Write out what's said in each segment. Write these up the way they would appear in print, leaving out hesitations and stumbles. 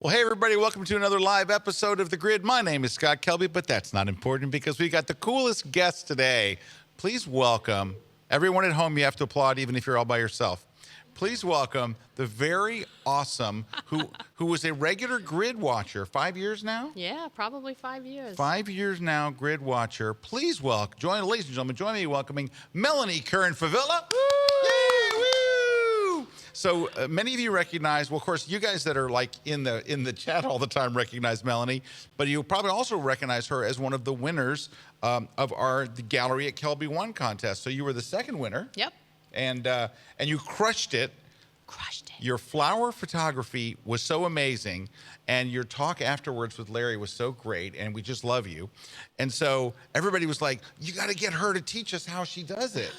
Well, hey, everybody, welcome to another live episode of The Grid. My name is Scott Kelby, but that's not important because we got the coolest guest today. Please welcome everyone at home. You have to applaud even if you're all by yourself. Please welcome the very awesome, who was a regular Grid watcher, 5 years now? Yeah, probably 5 years. 5 years now, Grid watcher. Please welcome, ladies and gentlemen, join me in welcoming Melanie Kern Favilla. Yay, woo! So many of you recognize, well, of course, you guys that are like in the chat all the time recognize Melanie, but you probably also recognize her as one of the winners of the Gallery at Kelby One contest. So you were the second winner. Yep. And you crushed it. Crushed it. Your flower photography was so amazing, and your talk afterwards with Larry was so great, and we just love you. And so everybody was like, you got to get her to teach us how she does it,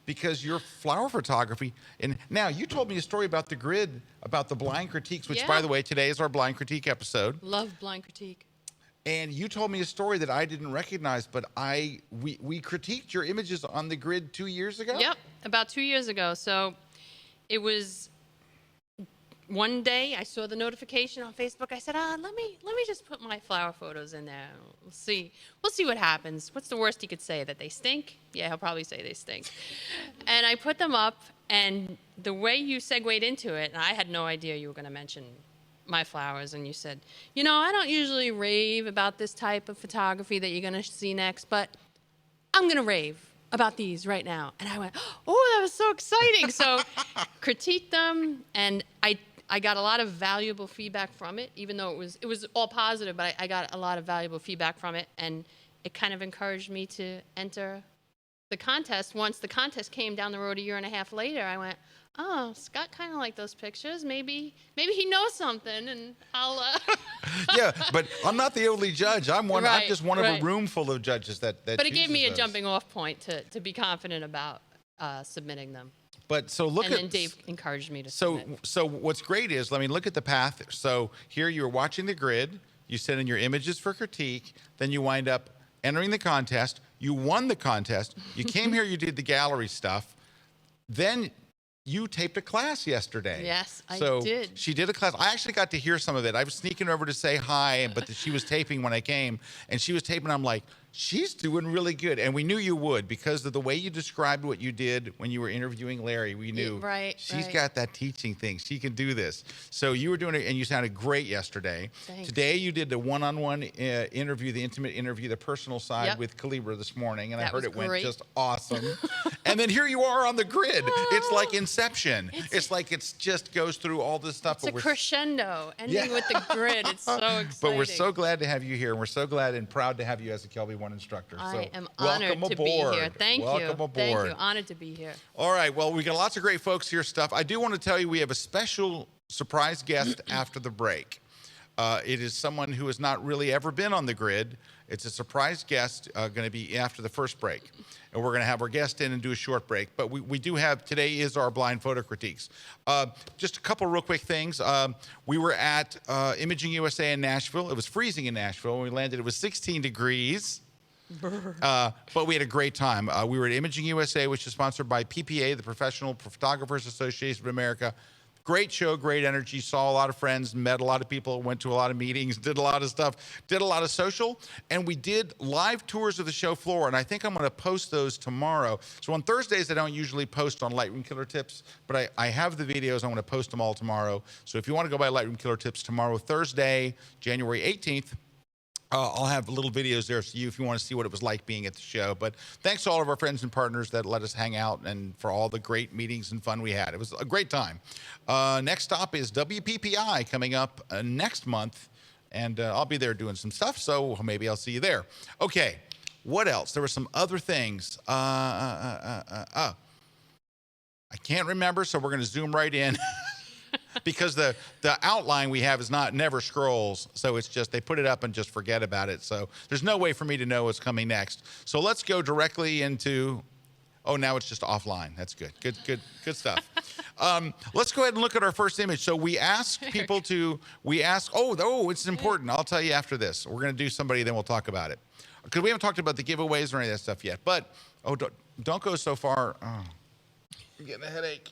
because your flower photography. And now you told me a story about the Grid, about the blind critiques, which, by the way, today is our blind critique episode. Love blind critique. And you told me a story that I didn't recognize, but we critiqued your images on the Grid 2 years ago? Yep, about 2 years ago. So it was one day I saw the notification on Facebook. I said, let me just put my flower photos in there. We'll see what happens. What's the worst he could say? That they stink? Yeah, he'll probably say they stink. And I put them up, and the way you segued into it, and I had no idea you were going to mention my flowers, and you said, you know, I don't usually rave about this type of photography that you're going to see next, but I'm going to rave about these right now. And I went, oh, that was so exciting. So critiqued them, and I got a lot of valuable feedback from it, even though it was all positive, but I got a lot of valuable feedback from it, and it kind of encouraged me to enter the contest. Once the contest came down the road a year and a half later, I went, oh, Scott kind of liked those pictures. Maybe he knows something, and I'll. Yeah, but I'm not the only judge. I'm one. Right, I'm just one of a room full of judges that. But it gave me a those. jumping off point to be confident about submitting them. But so look and then Dave encouraged me to. Submit. So what's great is, I mean, look at the path. So here you're watching the Grid. You send in your images for critique. Then you wind up entering the contest. You won the contest. You came here. You did the gallery stuff. Then you taped a class yesterday. Yes, I so did. She did a class. I actually got to hear some of it. I was sneaking over to say hi, but she was taping when I came, and she was taping. I'm like, she's doing really good. And we knew you would, because of the way you described what you did when you were interviewing Larry. We knew she's got that teaching thing. She can do this. So you were doing it, and you sounded great yesterday. Thanks. Today you did the one-on-one interview, the intimate interview, the personal side with Calibra this morning, and I heard it went just awesome. And then here you are on the Grid. It's like Inception. It's like it just goes through all this stuff. It's a crescendo, ending with the Grid. It's so exciting. But we're so glad to have you here, and we're so glad and proud to have you as a Kelby One instructor. I am honored to be here. Thank you. Welcome aboard. Thank you. Honored to be here. All right. Well, we got lots of great folks here. I do want to tell you we have a special surprise guest after the break. It is someone who has not really ever been on the Grid. It's a surprise guest going to be after the first break. And we're going to have our guest in and do a short break. But we do have, today is our blind photo critiques. Just a couple real quick things. We were at Imaging USA in Nashville. It was freezing in Nashville. When we landed, it was 16 degrees. But we had a great time. We were at Imaging USA, which is sponsored by PPA, the Professional Photographers Association of America. Great show, great energy, saw a lot of friends, met a lot of people, went to a lot of meetings, did a lot of stuff, did a lot of social, and we did live tours of the show floor, and I think I'm going to post those tomorrow. So on Thursdays, I don't usually post on Lightroom Killer Tips, but I have the videos. I'm going to post them all tomorrow. So if you want to go by Lightroom Killer Tips tomorrow, Thursday, January 18th, I'll have little videos there for you if you want to see what it was like being at the show. But thanks to all of our friends and partners that let us hang out and for all the great meetings and fun we had. It was a great time. Next stop is WPPI coming up next month, and I'll be there doing some stuff, so maybe I'll see you there. Okay, what else? There were some other things. I can't remember, so we're going to zoom right in. Because the outline we have is never scrolls, so it's just they put it up and just forget about it. So there's no way for me to know what's coming next. So let's go directly into. Oh, now it's just offline. That's good. Good stuff. Let's go ahead and look at our first image. So we ask people to. Oh, it's important. I'll tell you after this. We're going to do somebody, then we'll talk about it. Because we haven't talked about the giveaways or any of that stuff yet. But don't go so far. Oh, I'm getting a headache.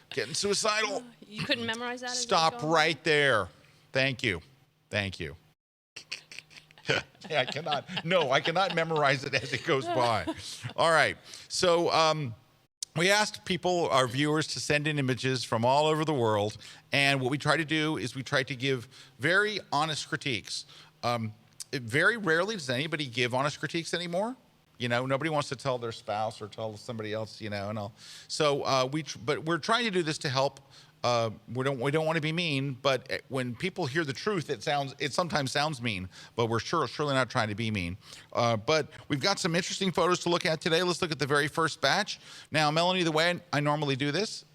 Getting suicidal. You couldn't memorize that? Stop right there. Thank you. Thank you. I cannot memorize it as it goes by. All right. So we asked people, our viewers, to send in images from all over the world. And what we try to do is we try to give very honest critiques. Very rarely does anybody give honest critiques anymore. You know, nobody wants to tell their spouse or tell somebody else, you know, and all. So but we're trying to do this to help. We don't want to be mean, but when people hear the truth, it sometimes sounds mean, but we're surely not trying to be mean. But we've got some interesting photos to look at today. Let's look at the very first batch. Now, Melanie, the way I normally do this.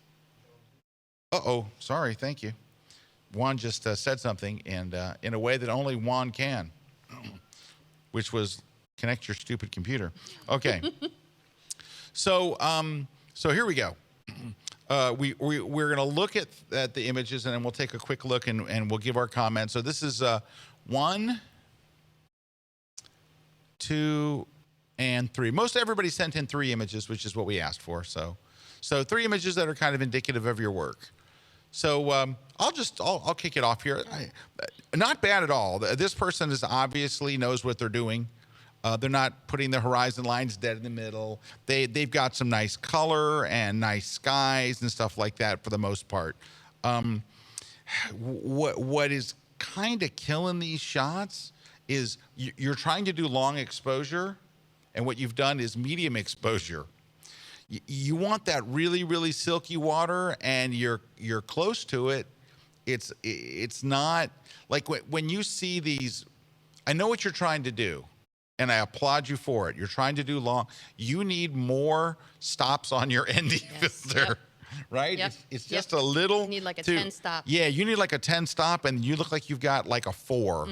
Sorry, thank you. Juan just said something, and in a way that only Juan can, which was connect your stupid computer. Okay. So here we go. We're going to look at the images, and then we'll take a quick look and we'll give our comments. So this is 1, 2, and 3. Most everybody sent in 3 images, which is what we asked for. So 3 images that are kind of indicative of your work. So I'll kick it off here. Not bad at all. This person obviously knows what they're doing. They're not putting the horizon lines dead in the middle. They've got some nice color and nice skies and stuff like that for the most part. What is kind of killing these shots is you're trying to do long exposure, and what you've done is medium exposure. You want that really, really silky water, and you're close to it. It's not like when you see these. I know what you're trying to do, and I applaud you for it. You're trying to do long. You need more stops on your ND filter, right? Yep. It's just a little. You need like a 10 stop. Yeah, you need like a 10 stop, and you look like you've got like a 4.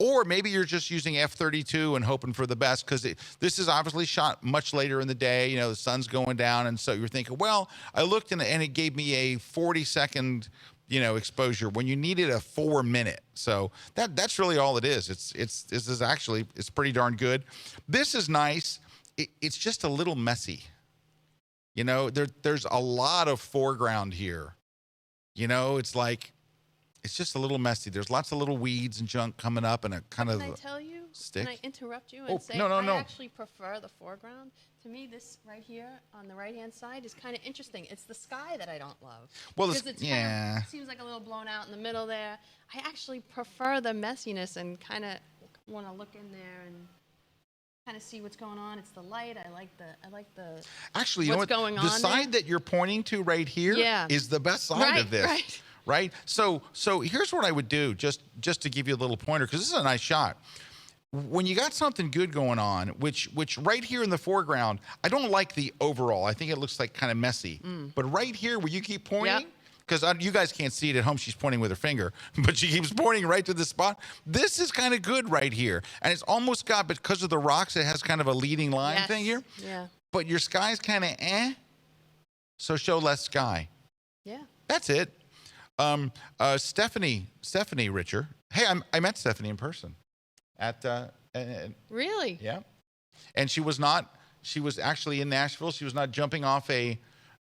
Or maybe you're just using f32 and hoping for the best, because this is obviously shot much later in the day. You know, the sun's going down, and so you're thinking, well, I looked and it gave me a 40-second, exposure when you needed a 4-minute. So that's really all it is. It's pretty darn good. This is nice. It's just a little messy. There's a lot of foreground here. It's just a little messy. There's lots of little weeds and junk coming up, and a kind of. Can I tell you? Stick. Can I interrupt you and say no. I actually prefer the foreground? To me, this right here on the right-hand side is kind of interesting. It's the sky that I don't love. Well, because it seems like a little blown out in the middle there. I actually prefer the messiness and kind of want to look in there and kind of see what's going on. It's the light. I like the. Actually, what's going on. The side that you're pointing to right here is the best side of this. Right. So here's what I would do, just to give you a little pointer, because this is a nice shot. When you got something good going on, which right here in the foreground, I don't like the overall. I think it looks like kind of messy. But right here where you keep pointing, because you guys can't see it at home, she's pointing with her finger, but she keeps pointing right to the spot. This is kind of good right here. And it's almost got, because of the rocks, it has kind of a leading line thing here. Yeah. But your sky's kind of so show less sky. Yeah. That's it. Stephanie Richer. Hey, I met Stephanie in person at really? Yeah. And she was actually in Nashville. She was not jumping off a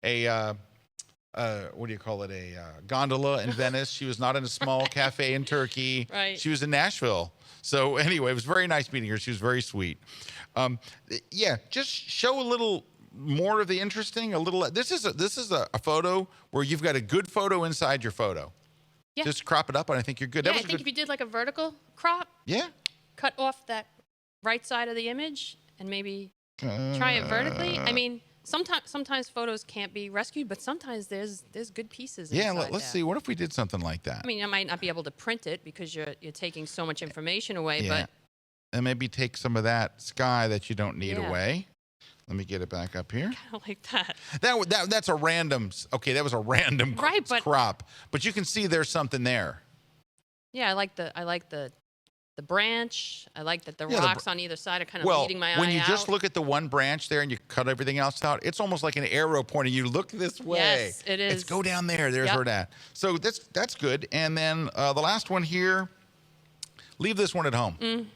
what do you call it? A gondola in Venice. She was not in a small cafe in Turkey. Right. She was in Nashville. So anyway, it was very nice meeting her. She was very sweet. Just show a little more of the interesting, this is a photo where you've got a good photo inside your photo. Yeah. Just crop it up, and I think you're good. Yeah, I think if you did like a vertical crop, cut off that right side of the image and maybe try it vertically. I mean, sometimes photos can't be rescued, but sometimes there's good pieces. Yeah, let's see. What if we did something like that? I mean, I might not be able to print it because you're taking so much information away, but and maybe take some of that sky that you don't need away. Let me get it back up here. Kind of like that. That's a random. Okay, that was a random crop, but you can see there's something there. Yeah, I like the branch. I like that the rocks on either side are kind of leading my eye out. When you just look at the one branch there and you cut everything else out, it's almost like an arrow pointing you. Look this way. Yes, it is. Let's go down there. There's where that. So that's good. And then the last one here. Leave this one at home.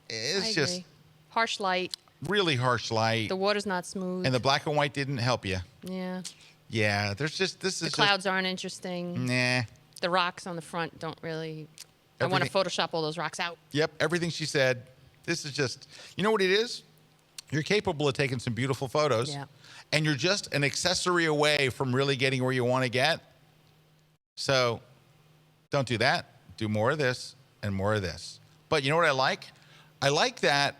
It's just harsh light. Really harsh light. The water's not smooth. And the black and white didn't help you. Yeah. Yeah, there's just, this is the clouds aren't interesting. Nah. The rocks on the front don't really. I want to Photoshop all those rocks out. Yep, everything she said. This is just, you know what it is? You're capable of taking some beautiful photos. Yeah. And you're just an accessory away from really getting where you want to get. So don't do that. Do more of this and more of this. But you know what I like? I like that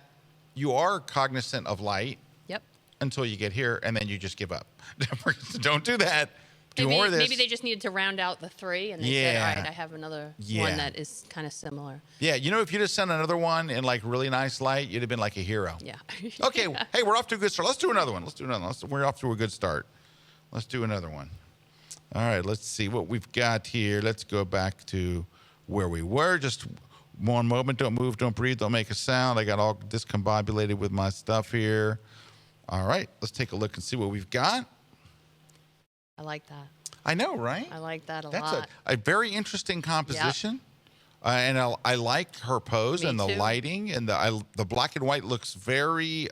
you are cognizant of light. Yep. Until you get here, and then you just give up. Don't do that. Do more of this. Maybe they just needed to round out the 3, and they said, all right, I have another one that is kind of similar. Yeah, you know, if you just sent another one in like really nice light, you'd have been like a hero. Yeah. Okay, hey, we're off to a good start. Let's do another one. We're off to a good start. Let's do another one. All right, let's see what we've got here. Let's go back to where we were. Just one moment. Don't move, don't breathe, don't make a sound. I got all discombobulated with my stuff here. All right, let's take a look and see what we've got. I like that. I know, right? I like that a lot. That's a very interesting composition. Yep. And I like her pose and the lighting, and the black and white looks very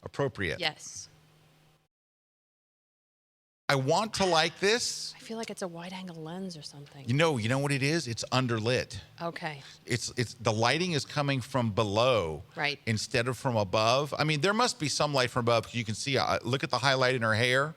appropriate. Yes. I want to like this. I feel like it's a wide angle lens or something. You know what it is? It's underlit. Okay. It's the lighting is coming from below, right, instead of from above. I mean, there must be some light from above because you can see. Look at the highlight in her hair,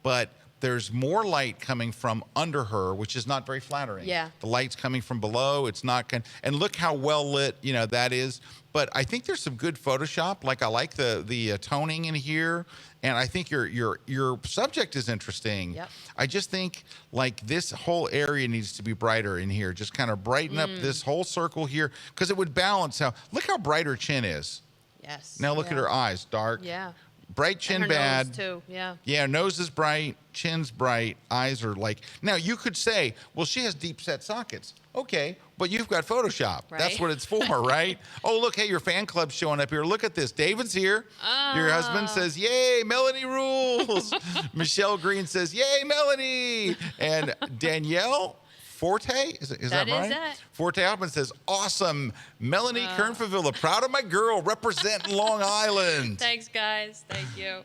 but there's more light coming from under her, which is not very flattering. Yeah. The light's coming from below. It's not and look how well lit, that is. But I think there's some good Photoshop. Like I like the toning in here, and I think your subject is interesting. Yep. I just think like this whole area needs to be brighter in here. Just kind of brighten up this whole circle here, because it would balance out. Look how bright her chin is. Yes. Now look at her eyes, dark. Yeah. Bright chin, and her bad. Nose too. Yeah. Yeah, nose is bright, chin's bright, eyes are like. Now you could say, well, she has deep set sockets. Okay, but you've got Photoshop. Right. That's what it's for, right? Oh, look, hey, your fan club's showing up here. Look at this. David's here. Oh. Your husband says, "Yay, Melanie rules." Michelle Green says, "Yay, Melanie." And Danielle Forte, is that right? It. Forte Hoffman says, "Awesome, Melanie Kern Favilla, proud of my girl, representing Long Island." Thanks, guys. Thank you.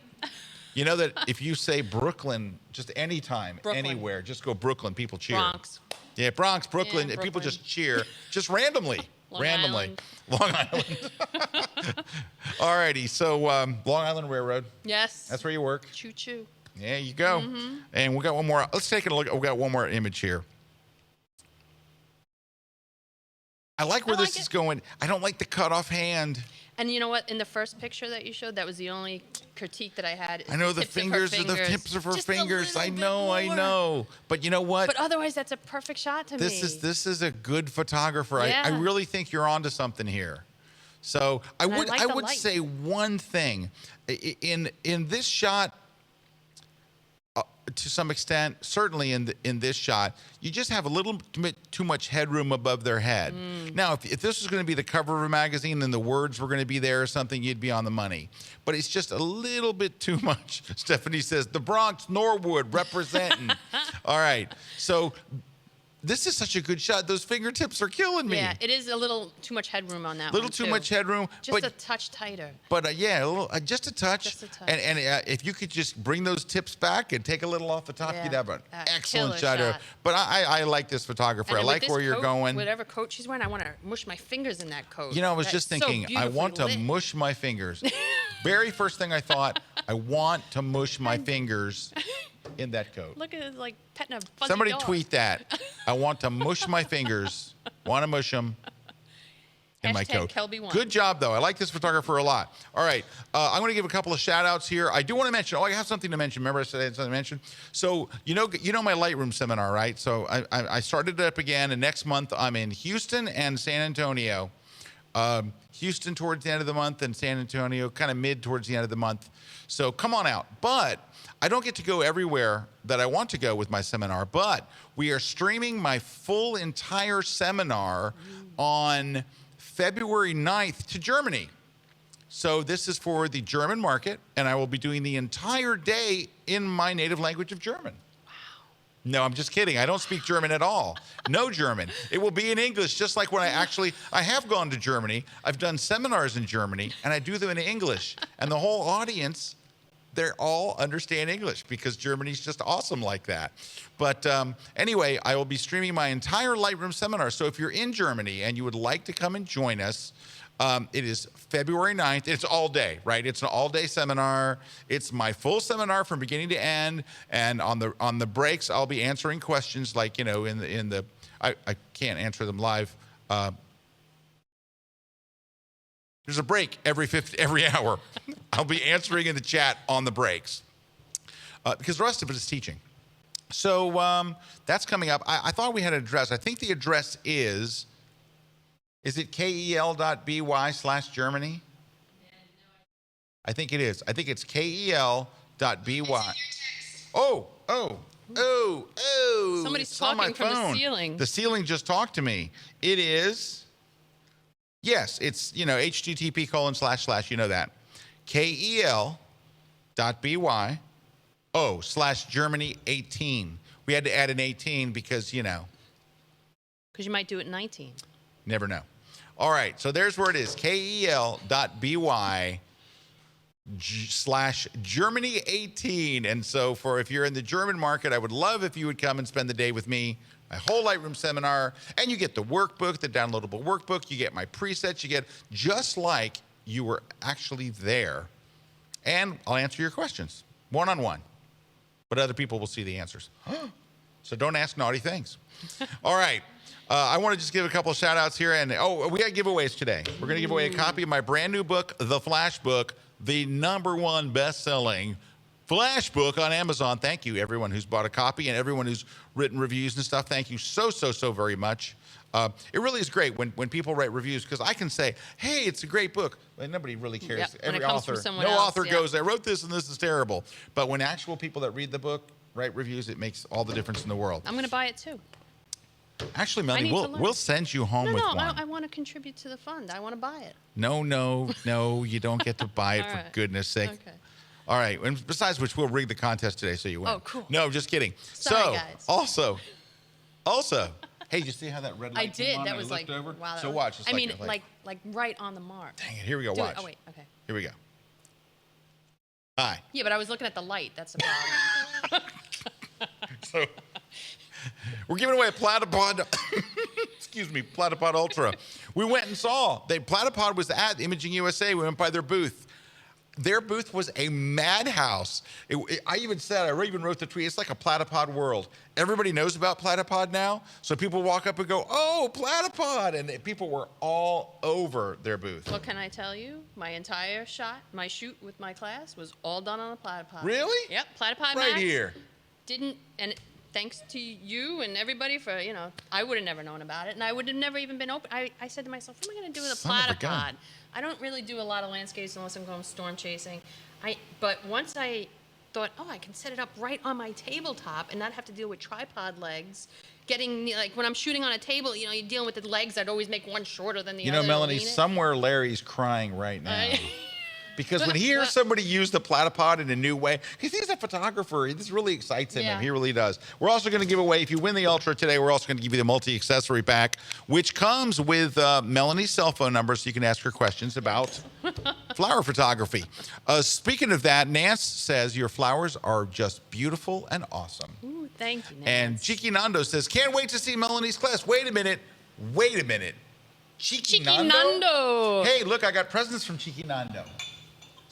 You know that if you say Brooklyn, just anytime, anywhere, just go Brooklyn, people cheer. Bronx. Yeah, Bronx, Brooklyn, Yeah, people Brooklyn. just cheer, just randomly. Long randomly. Island. Long Island. All righty, so Long Island Railroad. Yes. That's where you work. Choo choo. There you go. And we got one more. Let's take a look. We got one more image here. I like where this is going. I don't like the cut off hand. And you know what? In the first picture that you showed, that was the only critique that I had. I know the fingers are the tips of her fingers. I know. But you know what? But otherwise, that's a perfect shot to me. This is a good photographer. Yeah. I really think you're onto something here. So I would say one thing in this shot. To some extent, certainly in this shot, you just have a little bit too much headroom above their head. Now, if this was going to be the cover of a magazine and the words were going to be there or something, you'd be on the money. But it's just a little bit too much. Stephanie says, the Bronx, Norwood, representing. All right. So this is such a good shot. Those fingertips are killing me. Yeah, it is a little too much headroom on that one. Little too much headroom. Just a touch tighter. But yeah, just a touch. Just a touch. And if you could just bring those tips back and take a little off the top, you'd have an excellent shot. But I like this photographer. I like where you're going. Whatever coat she's wearing, I want to mush my fingers in that coat. You know, I was just thinking, I want to mush my fingers. Very first thing I thought, I want to mush my fingers in that coat. Look at it, like petting a fuzzy Somebody dog. tweet that. I want to mush my fingers. Want to mush them in my coat. Kelby1. Good job, though. I like this photographer a lot. All right. I'm going to give a couple of shout-outs here. I do want to mention, I have something to mention. Remember I said I had something to mention? So, you know my Lightroom seminar, right? So I started it up again, and next month I'm in Houston and San Antonio. Houston towards the end of the month and San Antonio kind of mid towards the end of the month. So come on out. But I don't get to go everywhere that I want to go with my seminar, but we are streaming my full entire seminar on February 9th to Germany. So this is for the German market, and I will be doing the entire day in my native language of German. No, I'm just kidding. I don't speak German at all. No German. It will be in English, just like when I have gone to Germany. I've done seminars in Germany, and I do them in English. And the whole audience They're all understand English because Germany's just awesome like that. But anyway, I will be streaming my entire Lightroom seminar. So if you're in Germany and you would like to come and join us, it is February 9th. It's all day, right? It's an all-day seminar. It's my full seminar from beginning to end. And on the breaks, I'll be answering questions like, you know, I can't answer them live. There's a break every hour. I'll be answering in the chat on the breaks because the rest of it is teaching. So that's coming up. I thought we had an address. I think the address is it kel.by/Germany? I think it is. I think it's kel.by. Oh. Somebody's it's on my talking from the phone. ceiling. The ceiling just talked to me. It is, yes, it's, you know, http:// you know that. kel.by/Germany 18. We had to add an 18 because, you know. Because you might do it in 19. Never know. All right, so there's where it is. kel.by/Germany 18. And so if you're in the German market, I would love if you would come and spend the day with me. My whole Lightroom seminar, and you get the workbook, the downloadable workbook. You get my presets. You get just like you were actually there. And I'll answer your questions one-on-one. But other people will see the answers. So don't ask naughty things. All right. I want to just give a couple of shout outs here. And we got giveaways today. We're going to give away a copy of my brand new book, The Flash Book, the #1 best-selling Flash book on Amazon. Thank you, everyone who's bought a copy and everyone who's written reviews and stuff. Thank you so very much. It really is great when people write reviews because I can say, hey, it's a great book. But nobody really cares. Yep, Every when it comes author, from someone no else, author yeah. goes, I wrote this and this is terrible. But when actual people that read the book write reviews, it makes all the difference in the world. I'm going to buy it too. Actually, Melanie, we'll send you home with one. I want to contribute to the fund. I want to buy it. No, you don't get to buy it for right. goodness sake. Okay. All right, and besides which, we'll rig the contest today so you win. Oh, cool. No, just kidding. Sorry, guys. Also, hey, did you see how that red light I did. came on? That was like, over? wow. So watch. It's like right on the mark. Dang it, here we go, Do it. watch. Oh, wait, okay. Here we go. Hi. Yeah, but I was looking at the light. That's the problem. So, we're giving away a Platypod, Platypod Ultra. We went and saw. Platypod was at Imaging USA. We went by their booth. Their booth was a madhouse. I even wrote the tweet, it's like a Platypod world. Everybody knows about Platypod now, so people walk up and go, oh, Platypod, and people were all over their booth. Well, can I tell you, my entire shoot with my class was all done on a Platypod. Really? Yep, Platypod Right Max. here. Thanks to you and everybody for, I would have never known about it, and I would have never even been open. I said to myself, what am I going to do with a Son of a gun. Platypod? I don't really do a lot of landscapes unless I'm going storm chasing. But once I thought, I can set it up right on my tabletop and not have to deal with tripod legs. Like when I'm shooting on a table, you're dealing with the legs. I'd always make one shorter than the other. Melanie, somewhere Larry's crying right now. Because when he hears somebody use the Platypod in a new way, because he's a photographer, this really excites him, and he really does. We're also going to give away, if you win the Ultra today, we're also going to give you the multi-accessory pack, which comes with Melanie's cell phone number so you can ask her questions about flower photography. Speaking of that, Nance says your flowers are just beautiful and awesome. Ooh, thank you, Nance. And Cheeky Nando says, can't wait to see Melanie's class. Wait a minute. Cheeky Nando? Hey, look, I got presents from Cheeky Nando.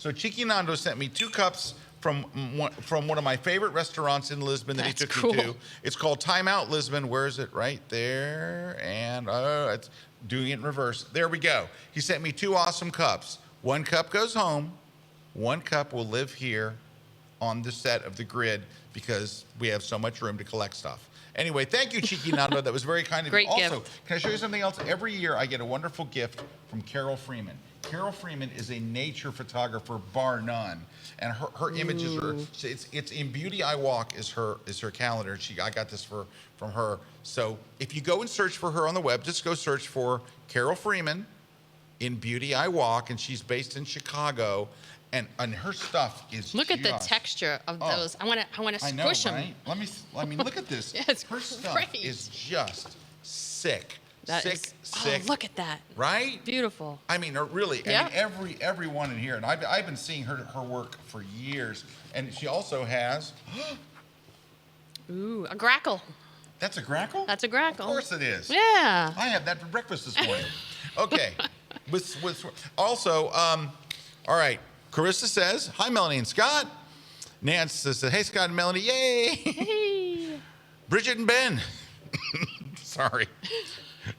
So Cheeky Nando sent me 2 cups from one of my favorite restaurants in Lisbon that he took me to. It's called Time Out Lisbon. Where is it? Right there. And it's doing it in reverse. There we go. He sent me 2 awesome cups. 1 cup goes home. 1 cup will live here on the set of the grid because we have so much room to collect stuff. Anyway, thank you, Cheeky Nando. That was very kind of you. Great Also, gift. can I show you something else? Every year I get a wonderful gift from Carol Freeman. Carol Freeman is a nature photographer, bar none, and her images are. It's in Beauty I Walk is her calendar. I got this from her. So if you go and search for her on the web, just go search for Carol Freeman in Beauty I Walk, and she's based in Chicago, and her stuff is. Look at the texture of those. I want to squish them. Right? Let me look at this. Yeah, it's her stuff great. is just sick. That sick, is, sick. Oh, look at that. Right? Beautiful. I mean, really, Yeah. I mean, everyone in here, and I've been seeing her work for years, and she also has, Ooh, a grackle. that's a grackle? That's a grackle. Of course it is. Yeah. I had that for breakfast this morning. Okay. Also, all right, Carissa says, hi, Melanie and Scott. Nance says, hey, Scott and Melanie, yay. Hey. Bridget and Ben. Sorry.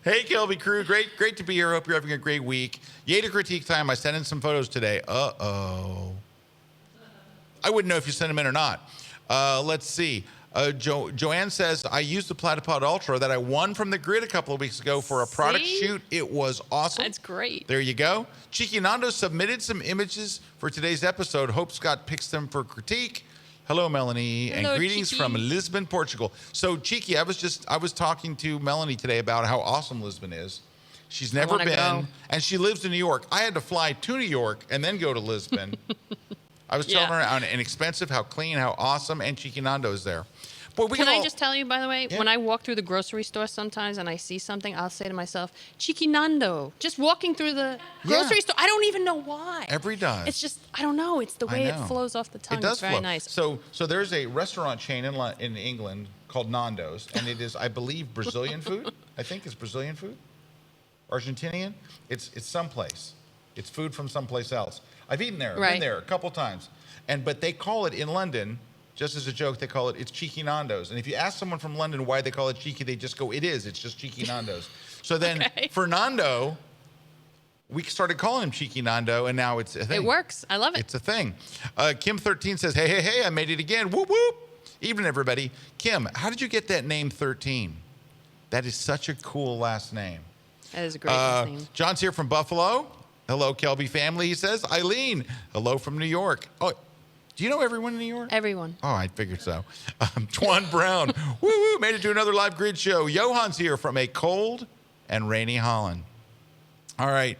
Hey, Kelby crew. Great to be here. Hope you're having a great week. Yay to critique time. I sent in some photos today. Uh-oh. I wouldn't know if you sent them in or not. Let's see. Joanne says, I used the Platypod Ultra that I won from the grid a couple of weeks ago for a product See? shoot. It was awesome. That's great. There you go. Cheeky Nando submitted some images for today's episode. Hope Scott picks them for critique. Hello, Melanie, Hello, and greetings Cheeky. from Lisbon, Portugal. So, Cheeky, I was talking to Melanie today about how awesome Lisbon is. She's never wanna been, go. and she lives in New York. I had to fly to New York and then go to Lisbon. I was telling her how inexpensive, how clean, how awesome, and Cheeky Nando's there. Boy, we Can all, I just tell you, by the way, Yeah. when I walk through the grocery store sometimes and I see something, I'll say to myself, Cheeky Nando. Just walking through the grocery store. I don't even know why. Every does. It's just, I don't know. It's the way it know. flows off the tongue. It does It's very flow. nice. So there's a restaurant chain in England called Nando's, and it is, I believe, Brazilian food. I think it's Brazilian food, Argentinian. It's someplace. It's food from someplace else. I've eaten there. I've been Right. there a couple times, but they call it in London. Just as a joke, they call it's Cheeky Nando's. And if you ask someone from London why they call it cheeky, they just go, it's just Cheeky Nando's. So then Okay. for Nando, we started calling him Cheeky Nando, and now it's a thing. It works. I love it. It's a thing. Kim13 says, hey, I made it again. Whoop, whoop. Evening, everybody. Kim, how did you get that name 13? That is such a cool last name. That is a great last name. John's here from Buffalo. Hello, Kelby family, he says. Eileen, hello from New York. Oh, do you know everyone in New York? Everyone. Oh, I figured so. Twan Brown, woo, made it to another live grid show. Johan's here from a cold and rainy Holland. All right,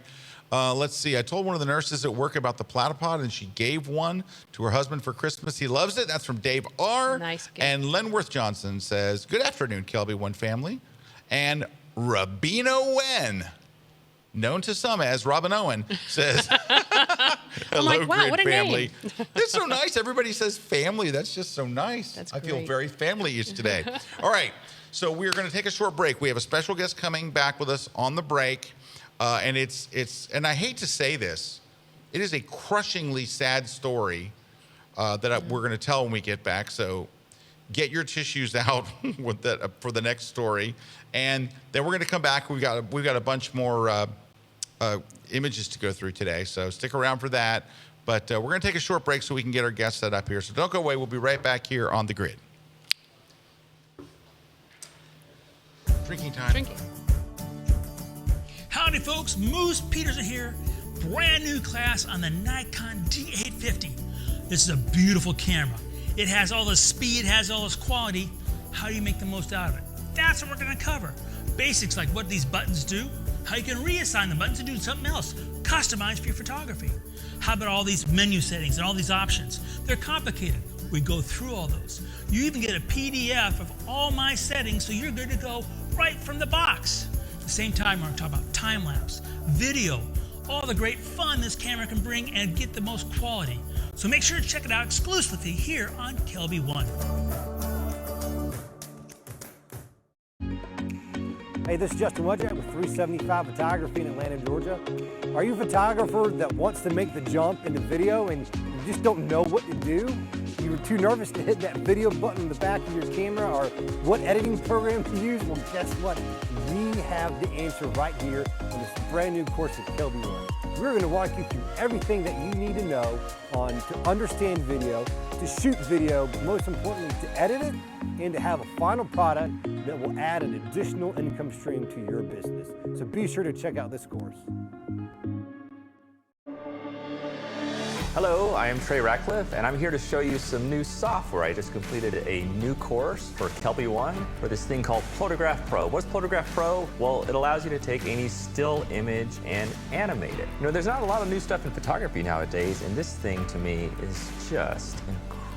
let's see. I told one of the nurses at work about the platypod, and she gave one to her husband for Christmas. He loves it. That's from Dave R. Nice gift. And Lenworth Johnson says, good afternoon, Kelby One family. And Rabino Wen, known to some as Robin Owen, says, hello, like, wow, grid what a family. name. It's so nice. Everybody says family. That's just so nice. That's I feel great. very family-ish today. All right, so we're going to take a short break. We have a special guest coming back with us on the break, and and I hate to say this, it is a crushingly sad story that we're going to tell when we get back. So get your tissues out with that for the next story, and then we're going to come back. We've got a bunch more images to go through today, so stick around for that. But we're going to take a short break so we can get our guests set up here. So don't go away. We'll be right back here on the grid. Drinking time. Drinking. Howdy folks, Moose Peterson here. Brand new class on the Nikon D850. This is a beautiful camera. It has all this speed, has all this quality. How do you make the most out of it? That's what we're gonna cover. Basics like what these buttons do, how you can reassign the buttons to do something else, customized for your photography. How about all these menu settings and all these options? They're complicated. We go through all those. You even get a PDF of all my settings so you're good to go right from the box. At the same time, we're going to talk about time-lapse, video, all the great fun this camera can bring and get the most quality. So make sure to check it out exclusively here on Kelby One. Hey, this is Justin Wudjack with 375 Photography in Atlanta, Georgia. Are you a photographer that wants to make the jump into video and you just don't know what to do? You were too nervous to hit that video button in the back of your camera, or what editing program to use? Well, guess what? We have the answer right here in this brand new course at Kelby One. We're going to walk you through everything that you need to know on to understand video, to shoot video, but most importantly, to edit it and to have a final product that will add an additional income stream to your business. So be sure to check out this course. Hello, I am Trey Ratcliffe, and I'm here to show you some new software. I just completed a new course for Kelby One for this thing called Photograph Pro. What's Photograph Pro? Well, it allows you to take any still image and animate it. You know, there's not a lot of new stuff in photography nowadays, and this thing to me is just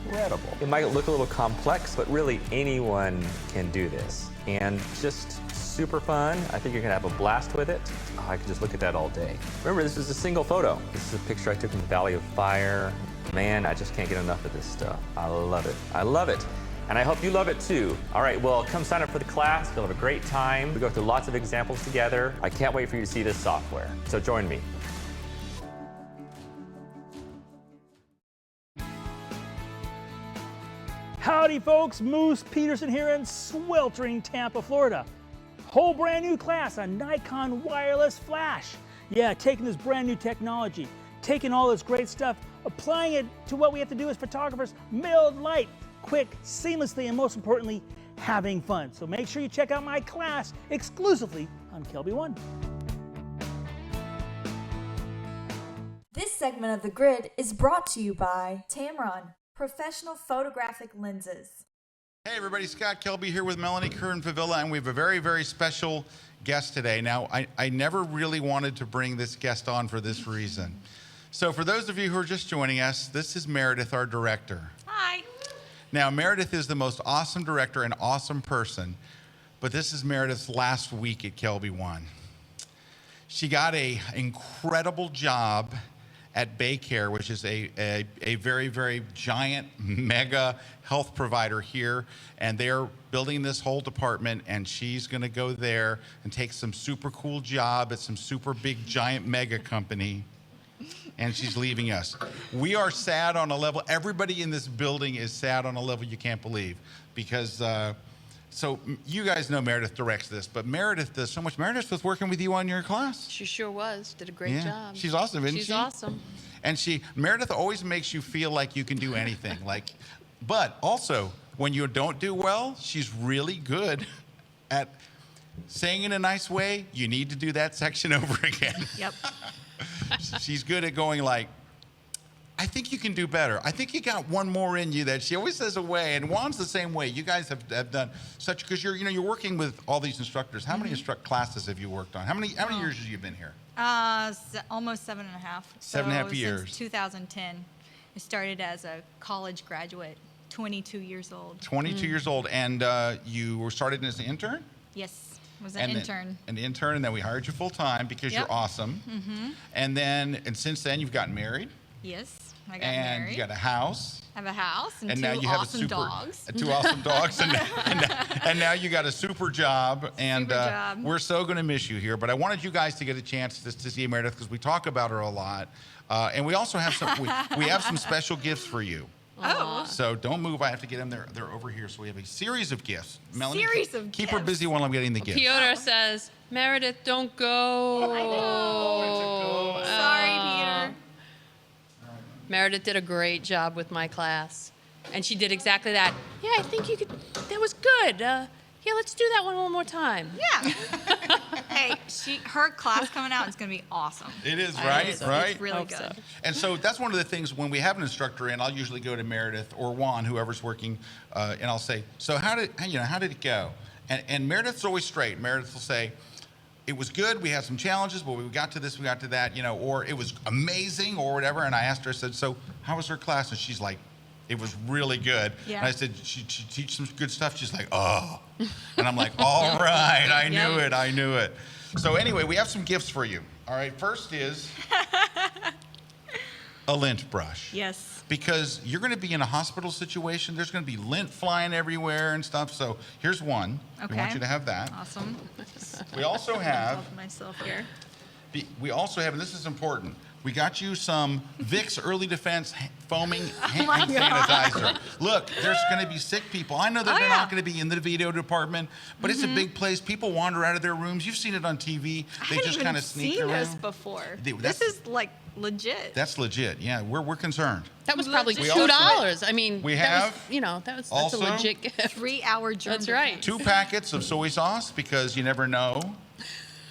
incredible. It might look a little complex, but really anyone can do this. And just super fun. I think you're gonna have a blast with it. Oh, I could just look at that all day. Remember, this is a single photo. This is a picture I took in the Valley of Fire. Man, I just can't get enough of this stuff. I love it. I love it. And I hope you love it too. All right, well, come sign up for the class. You'll have a great time. We go through lots of examples together. I can't wait for you to see this software. So join me. Howdy folks, Moose Peterson here in sweltering Tampa, Florida. Whole brand new class on Nikon wireless flash. Yeah, taking this brand new technology, taking all this great stuff, applying it to what we have to do as photographers, milled light, quick, seamlessly, and most importantly, having fun. So make sure you check out my class exclusively on Kelby One. This segment of The Grid is brought to you by Tamron, professional photographic lenses. Hey everybody, Scott Kelby here with Melanie Kern Favilla, and we have a very, very special guest today. Now, I never really wanted to bring this guest on for this reason. So for those of you who are just joining us, this is Meredith, our director. Hi. Now, Meredith is the most awesome director and awesome person, but this is Meredith's last week at Kelby One. She got an incredible job at Baycare, which is a very, very giant, mega health provider here, and they're building this whole department, and she's gonna go there and take some super cool job at some super big, giant mega company, and she's leaving us. We are sad on a level, everybody in this building is sad on a level you can't believe, because so you guys know Meredith directs this, but Meredith does so much. Meredith was working with you on your class. She sure was. Did a great job. She's awesome, isn't she? She's awesome. And Meredith always makes you feel like you can do anything. But also, when you don't do well, she's really good at saying in a nice way, you need to do that section over again. Yep. She's good at going like, I think you can do better. I think you got one more in you. That she always says away, and Juan's the same way. You guys have done such, because you're working with all these instructors. How many classes have you worked on? How many years have you been here? Almost 7.5. 7.5 years. Since 2010. I started as a college graduate, 22 years old. 22 years old, and you were started as an intern? Yes, was an intern. An intern, and then we hired you full time because you're awesome. And since then, you've gotten married. Yes, I got married. And you got a house. I have a house and now two you have awesome dogs. Two awesome dogs, and now you got a super job. And Super job. we're so going to miss you here. But I wanted you guys to get a chance to see Meredith because we talk about her a lot, and we also have some we have some special gifts for you. Oh. So don't move. I have to get them. They're over here. So we have a series of gifts. Melanie, keep her gifts. busy while I'm getting the gifts. Piotr says, Meredith, don't go. I know. Sorry, Peter. Meredith did a great job with my class. And she did exactly that. Yeah, I think you could, that was good. Yeah, let's do that one more time. Yeah. Hey, her class coming out is going to be awesome. It is, right? It's Right? It's really Hope good. so. And so that's one of the things when we have an instructor in, I'll usually go to Meredith or Juan, whoever's working, and I'll say, so how did it go? And Meredith's always straight. Meredith will say, it was good, we had some challenges, but we got to this, we got to that, or it was amazing or whatever. And I asked her, I said, so how was her class? And she's like, it was really good. Yeah. And I said, she teach some good stuff? She's like, oh. And I'm like, all right, I knew it. So anyway, we have some gifts for you. All right, first is a lint brush. Yes. Because you're going to be in a hospital situation. There's going to be lint flying everywhere and stuff. So here's one. Okay. We want you to have that. Awesome. We also have, Help myself here. and this is important, we got you some Vicks Early Defense foaming hand my sanitizer. Look, there's going to be sick people. I know that they're yeah. not going to be in the video department, but it's a big place. People wander out of their rooms. You've seen it on TV. They just kind of sneak seen around. this before. That's- This is like legit. That's legit. Yeah, we're concerned. That was probably We $2. also- I mean, we that have was, that's also a legit gift. 3-hour journey. That's right. 2 packets of soy sauce because you never know,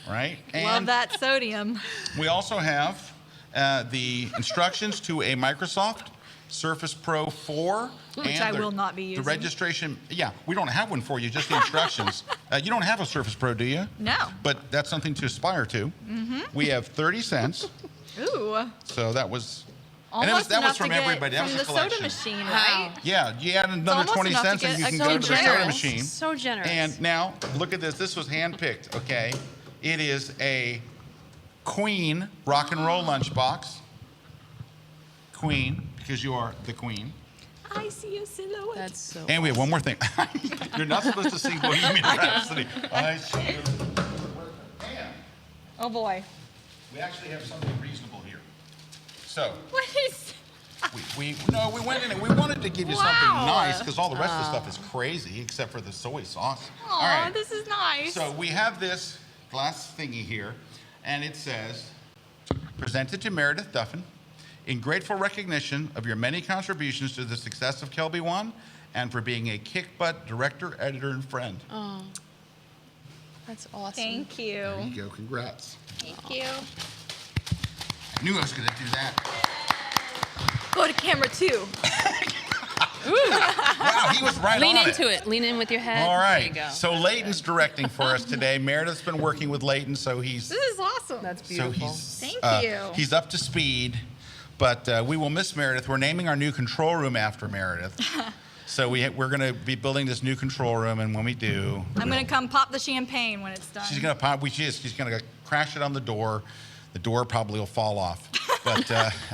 right? Love And that sodium. we also have the instructions to a Microsoft Surface Pro 4. Which and I will not be using. The registration, we don't have one for you, just the instructions. You don't have a Surface Pro, do you? No. But that's something to aspire to. We have 30 cents, Ooh. so that was Almost that was enough from to get everybody. That from was the a collection. soda machine, Wow. right? Yeah, you add another almost 20 enough to cents and get you a can So go to the soda generous. machine. So generous. And now, look at this. This was handpicked, okay? It is a Queen rock and roll lunchbox. Queen, because you are the queen. I see a silhouette. That's so. And we have one more thing. You're not supposed to sing Bohemian Rhapsody. I see you. And Oh boy. we actually have something reasonable here. So, What is? we went in and we wanted to give you something Wow. nice because all the rest of the stuff is crazy except for the soy sauce. Aw, All right. this is nice. So we have this glass thingy here, and it says, presented to Meredith Duffin, in grateful recognition of your many contributions to the success of Kelby One and for being a kick-butt director, editor, and friend. Oh, that's awesome. Thank you. There you go. Congrats. Thank you. I knew I was going to do that. Go to camera 2. Wow, he was right Lean on into it. Lean in with your head. All There you right. go. So Leighton's directing for us today. Meredith's been working with Leighton, so he's This is awesome. That's so beautiful. he's Thank you. He's up to speed, but we will miss Meredith. We're naming our new control room after Meredith. So we're going to be building this new control room, and when we do, I'm gonna come pop the champagne when it's done. she's going to pop. She's going to crash it on the door. The door probably will fall off. But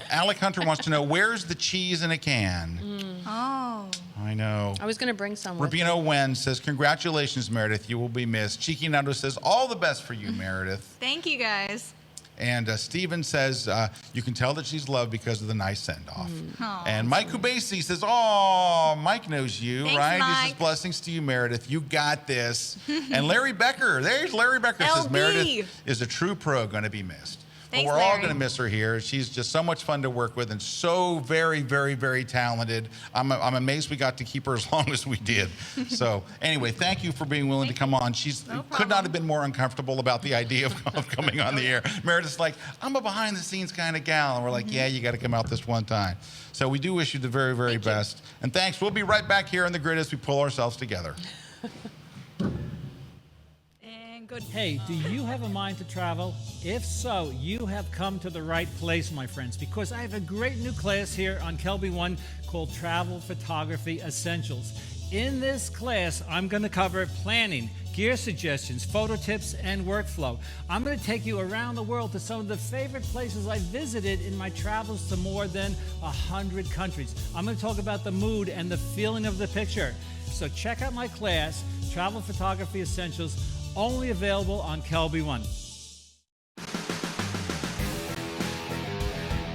Alec Hunter wants to know, where's the cheese in a can? Oh. I know. I was gonna bring some. with Rubino Wen says, congratulations, Meredith. You will be missed. Cheeky Nando says, all the best for you, Meredith. Thank you guys. And Steven says, you can tell that she's loved because of the nice send-off. Aw, And Mike Kubasi says, oh, Mike knows you, Thanks, right? This Mike. is blessings to you, Meredith. You got this. And Larry Becker, there's Larry Becker, says LB. Meredith is a true pro, going to be missed. Thanks, but we're all Larry. going to miss her here. She's just so much fun to work with and so very, very, very talented. I'm amazed we got to keep her as long as we did. So anyway, thank you for being willing to come on. She's could not have been more uncomfortable about the idea of coming on the air. Meredith's like, I'm a behind the scenes kind of gal. And we're like, yeah, you got to come out this one time. So we do wish you the very, very best. And thanks. We'll be right back here on the grid as we pull ourselves together. And good. Hey, do you have a mind to travel? If so, you have come to the right place, my friends, because I have a great new class here on Kelby One called Travel Photography Essentials. In this class, I'm going to cover planning, gear suggestions, photo tips, and workflow. I'm going to take you around the world to some of the favorite places I visited in my travels to more than 100 countries. I'm going to talk about the mood and the feeling of the picture. So check out my class, Travel Photography Essentials, only available on Kelby One.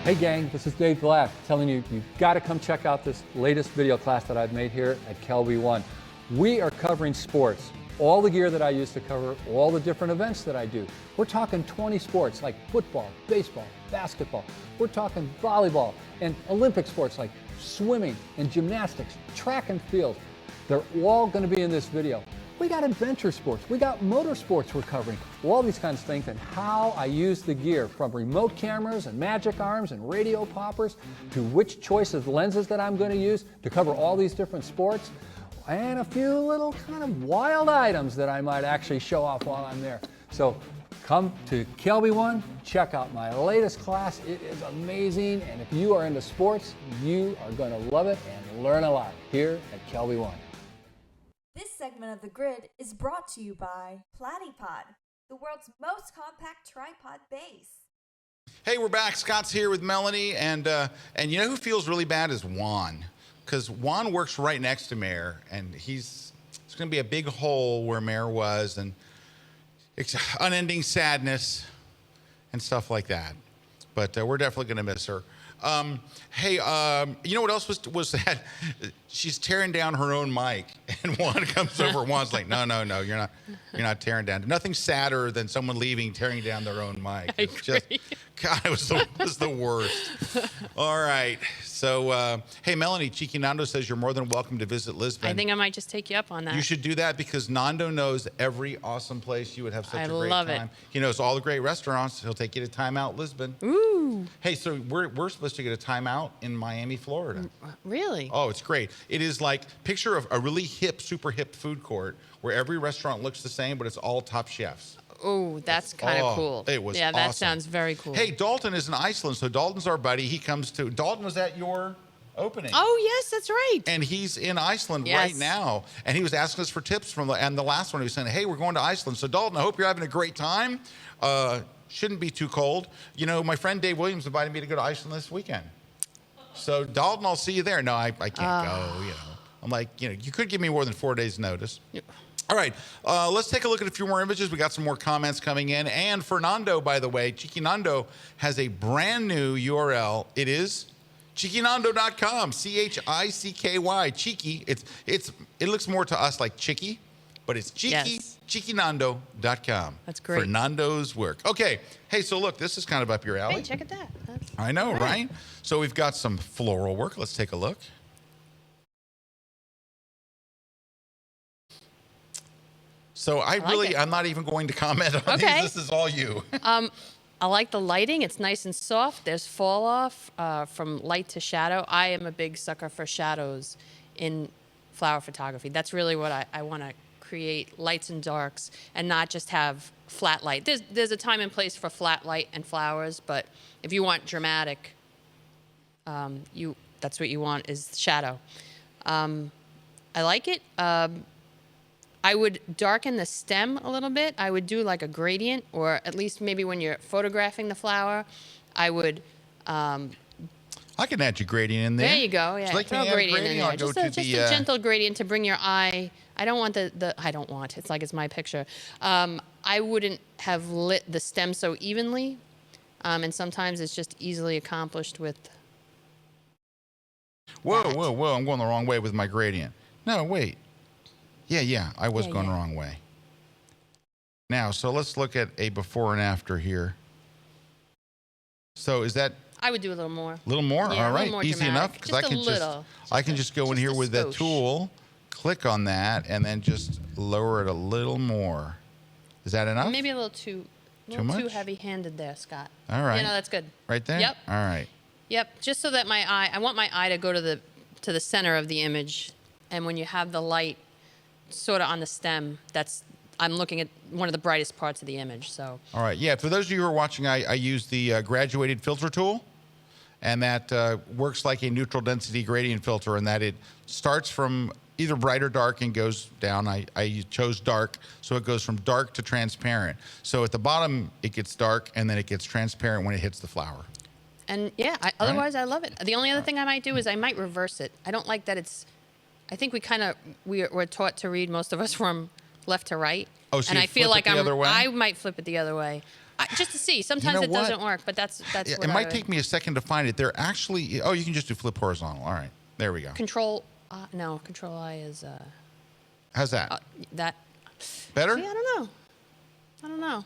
Hey gang, this is Dave Black telling you, you've got to come check out this latest video class that I've made here at Kelby One. We are covering sports, all the gear that I use to cover all the different events that I do. We're talking 20 sports like football, baseball, basketball. We're talking volleyball and Olympic sports like swimming and gymnastics, track and field. They're all going to be in this video. We got adventure sports, we got motorsports we're covering, all these kinds of things, and how I use the gear from remote cameras and magic arms and radio poppers to which choice of lenses that I'm going to use to cover all these different sports, and a few little kind of wild items that I might actually show off while I'm there. So come to Kelby One, check out my latest class. It is amazing, and if you are into sports, you are going to love it and learn a lot here at Kelby One. This segment of The Grid is brought to you by Platypod, the world's most compact tripod base. Hey, we're back. Scott's here with Melanie, and you know who feels really bad is Juan, because Juan works right next to Mayor, and it's going to be a big hole where Mayor was, and it's unending sadness and stuff like that. But we're definitely going to miss her. Hey, you know what else was sad? She's tearing down her own mic, and Juan comes over. And Juan's like, "No, you're not tearing down. Nothing sadder than someone leaving, tearing down their own mic. It's just, God, it was the worst." All right, so hey, Melanie, Cheeky Nando says you're more than welcome to visit Lisbon. I think I might just take you up on that. You should do that because Nando knows every awesome place. You would have such a great love it. time. He knows all the great restaurants. He'll take you to Time Out Lisbon. Ooh, Hey, so we're supposed to get a Time Out in Miami, Florida. really? Oh, it's great. It is like, picture of a really hip, super hip food court where every restaurant looks the same, but it's all top chefs. Oh, that's kind of cool. It was Yeah, that awesome. sounds very cool. Hey, Dalton is in Iceland, so Dalton's our buddy. He comes to, Dalton was at your opening. Oh, yes, that's right. And he's in Iceland Yes. right now. And he was asking us for tips and the last one he was saying, hey, we're going to Iceland. So Dalton, I hope you're having a great time. Shouldn't be too cold. You know, my friend Dave Williams invited me to go to Iceland this weekend. So Dalton, I'll see you there. No, I can't go, you know. I'm like, you know, you could give me more than 4 days notice. Yep. All right, let's take a look at a few more images. We got some more comments coming in. And Fernando, by the way, Chiquinando has a brand new URL. It is Chiquinando.com, Chicky. Cheeky. It looks more to us like Chicky, but it's Cheeky. Yes. Chiquinando.com. That's great. Fernando's work. Okay. Hey, so look, this is kind of up your alley. Hey, check at that. I know, right? So we've got some floral work. Let's take a look. So I'm not even going to comment on these. This is all you. I like the lighting. It's nice and soft. There's fall off from light to shadow. I am a big sucker for shadows in flower photography. That's really what I want to create, lights and darks, and not just have flat light. There's a time and place for flat light and flowers, but if you want dramatic, that's what you want is shadow. I like it. I would darken the stem a little bit. I would do like a gradient, or at least maybe when you're photographing the flower, I would. I can add your gradient in there. There you go. Yeah, like throw a gradient in there. Just a gentle gradient to bring your eye. I don't want I don't want. It's like it's my picture. I wouldn't have lit the stem so evenly, and sometimes it's just easily accomplished with. Whoa! I'm going the wrong way with my gradient. No, wait. Yeah, I was going the wrong way. Now, so let's look at a before and after here. So is that? I would do a little more. A little more? Yeah, all right, more easy dramatic. enough. Because I can just go in here with that tool, click on that, and then just lower it a little more. Is that enough? Maybe a little too heavy-handed there, Scott. All right. Yeah, no, that's good. Right there? Yep. All right. Yep, just so that I want my eye to go to the center of the image, and when you have the light sort of on the stem, I'm looking at one of the brightest parts of the image. So. All right. Yeah. For those of you who are watching, I use the graduated filter tool, and that works like a neutral density gradient filter, in that it starts from either bright or dark and goes down. I chose dark, so it goes from dark to transparent. So at the bottom it gets dark, and then it gets transparent when it hits the flower. And yeah, otherwise I love it. The only other thing I might do is I might reverse it. I don't like that it's. I think we're taught to read, most of us, from left to right. Oh, so and you I feel flip like it the other way? I might flip it the other way, just to see. Sometimes it doesn't work, but that's. Yeah, it might take me a second to find it. They're actually. Oh, you can just do flip horizontal. All right, there we go. Control. No, Control I is. How's that? That. Better? See, I don't know.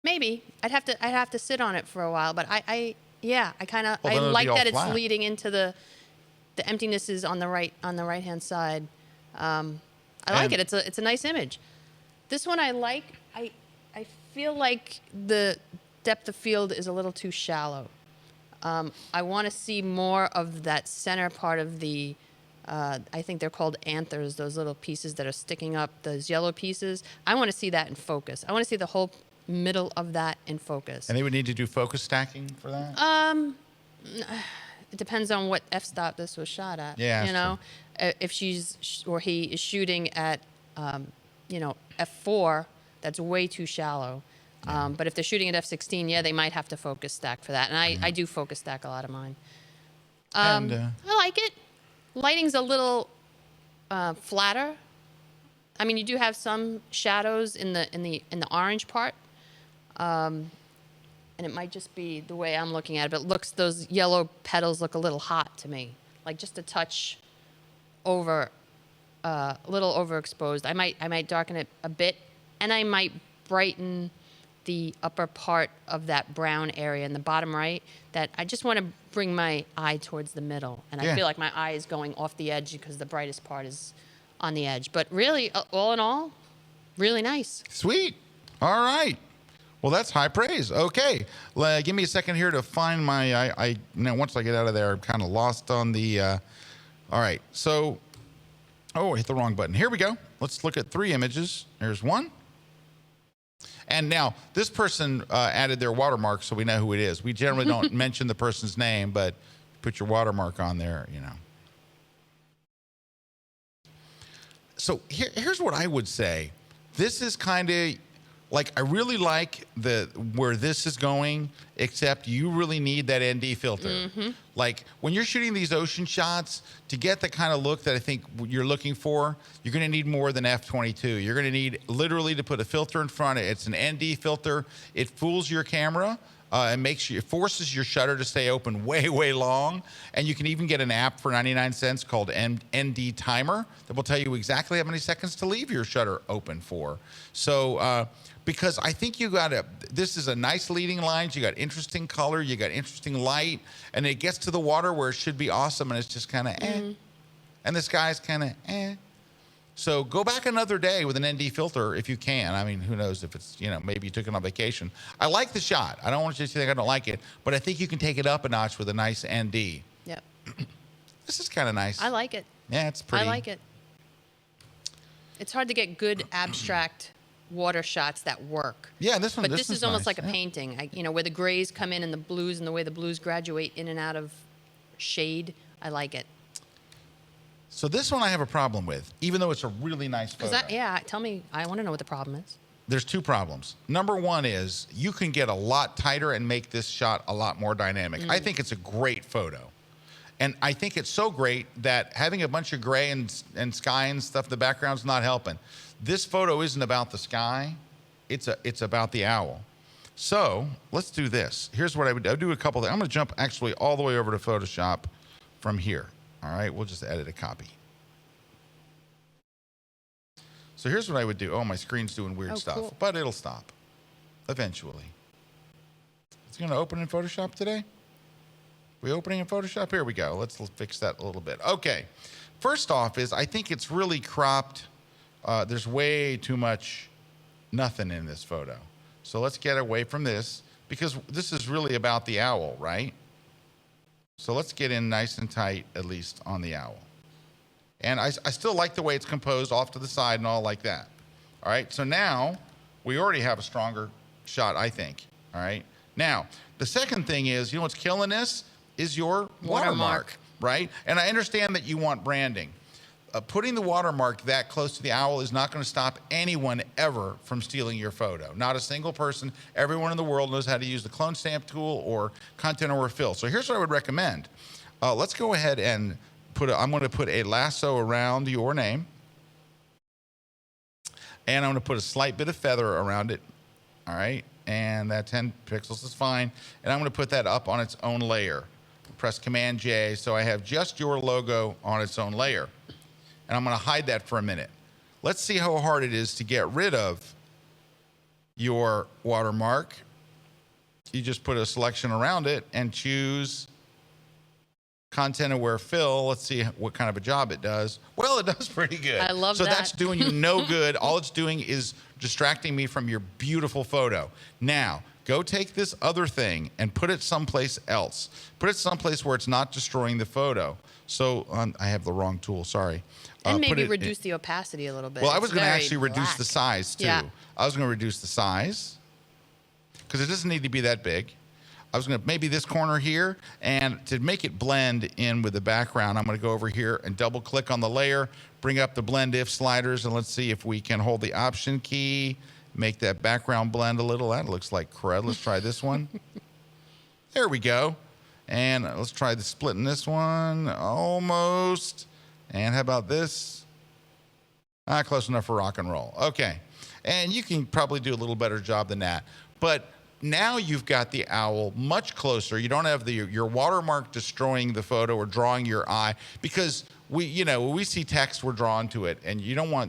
Maybe I'd have to sit on it for a while, but I kind of I like that it's leading into the emptiness is on the right hand side. I like it. It's a nice image. This one I like. I feel like the depth of field is a little too shallow. I want to see more of that center part of the. I think they're called anthers. Those little pieces that are sticking up. Those yellow pieces. I want to see that in focus. I want to see the whole middle of that in focus. And they would need to do focus stacking for that. It depends on what f-stop this was shot at. Yeah, you know, if she's or he is shooting at, f4, that's way too shallow. But if they're shooting at f16, they might have to focus stack for that. And I do focus stack a lot of mine. I like it. Lighting's a little flatter. I mean, you do have some shadows in the orange part. And it might just be the way I'm looking at it, but those yellow petals look a little hot to me, like just a touch over, a little overexposed. I might darken it a bit, and I might brighten the upper part of that brown area in the bottom right. That I just want to bring my eye towards the middle, and I feel like my eye is going off the edge because the brightest part is on the edge. But really, all in all, really nice. Sweet. All right. Well, that's high praise. Okay. Give me a second here to find my, once I get out of there, I'm kind of lost on the, all right. So, I hit the wrong button. Here we go. Let's look at 3 images. There's one. And now this person added their watermark, so we know who it is. We generally don't mention the person's name, but put your watermark on there, you know. So here's what I would say. This is kind of like, I really like where this is going, except you really need that ND filter. Like when you're shooting these ocean shots, to get the kind of look that I think you're looking for, you're going to need more than f/22. You're going to need literally to put a filter in front of it. It's an ND filter. It fools your camera. And it forces your shutter to stay open way, way long. And you can even get an app for 99 cents called ND Timer that will tell you exactly how many seconds to leave your shutter open for. So, because I think this is a nice leading lines. You got interesting color, you got interesting light, and it gets to the water where it should be awesome, and it's just kind of and the sky's kind of So go back another day with an ND filter if you can. I mean, who knows if it's, maybe you took it on vacation. I like the shot. I don't want you to think I don't like it, but I think you can take it up a notch with a nice ND. Yep. This is kind of nice. I like it. Yeah, it's pretty. I like it. It's hard to get good abstract water shots that work. Yeah, this one. But this is almost nice. like a painting. Where the grays come in and the blues, and the way the blues graduate in and out of shade. I like it. So this one I have a problem with, even though it's a really nice photo. Tell me. I want to know what the problem is. There's two problems. Number one is you can get a lot tighter and make this shot a lot more dynamic. I think it's a great photo. And I think it's so great that having a bunch of gray and sky and stuff in the background's not helping. This photo isn't about the sky. It's about the owl. So let's do this. Here's what I would do. I'll do a couple things. I'm going to jump actually all the way over to Photoshop from here. All right, we'll just edit a copy. So here's what I would do. Oh, my screen's doing weird stuff, cool. but it'll stop eventually. It's going to open in Photoshop today? We opening in Photoshop? Here we go. Let's fix that a little bit. Okay. First off is I think it's really cropped. There's way too much nothing in this photo. So let's get away from this because this is really about the owl, right? So let's get in nice and tight, at least on the owl. And I still like the way it's composed off to the side and all like that. All right, so now we already have a stronger shot, I think. All right, now the second thing is, what's killing this is your watermark, right? And I understand that you want branding. Putting the watermark that close to the owl is not going to stop anyone ever from stealing your photo. Not a single person. Everyone in the world knows how to use the clone stamp tool or content over fill. So here's what I would recommend. Let's go ahead and I'm going to put a lasso around your name. And I'm going to put a slight bit of feather around it. All right. And that 10 pixels is fine. And I'm going to put that up on its own layer. Press Command J so I have just your logo on its own layer. And I'm going to hide that for a minute. Let's see how hard it is to get rid of your watermark. You just put a selection around it and choose Content Aware Fill. Let's see what kind of a job it does. Well, it does pretty good. I love that. So that's doing you no good. All it's doing is distracting me from your beautiful photo. Now, go take this other thing and put it someplace else. Put it someplace where it's not destroying the photo. So I have the wrong tool, sorry. And maybe reduce the opacity a little bit. Well, I was going to actually reduce the size too. Yeah. I was going to reduce the size because it doesn't need to be that big. I was going to maybe this corner here, and to make it blend in with the background, I'm going to go over here and double click on the layer, bring up the blend if sliders, and let's see if we can hold the option key, make that background blend a little. That looks like crud. Let's try this one. There we go. And let's try the split in this one. Almost. And how about this? Close enough for rock and roll. Okay. And you can probably do a little better job than that. But now you've got the owl much closer. You don't have your watermark destroying the photo or drawing your eye, because when we see text, we're drawn to it, and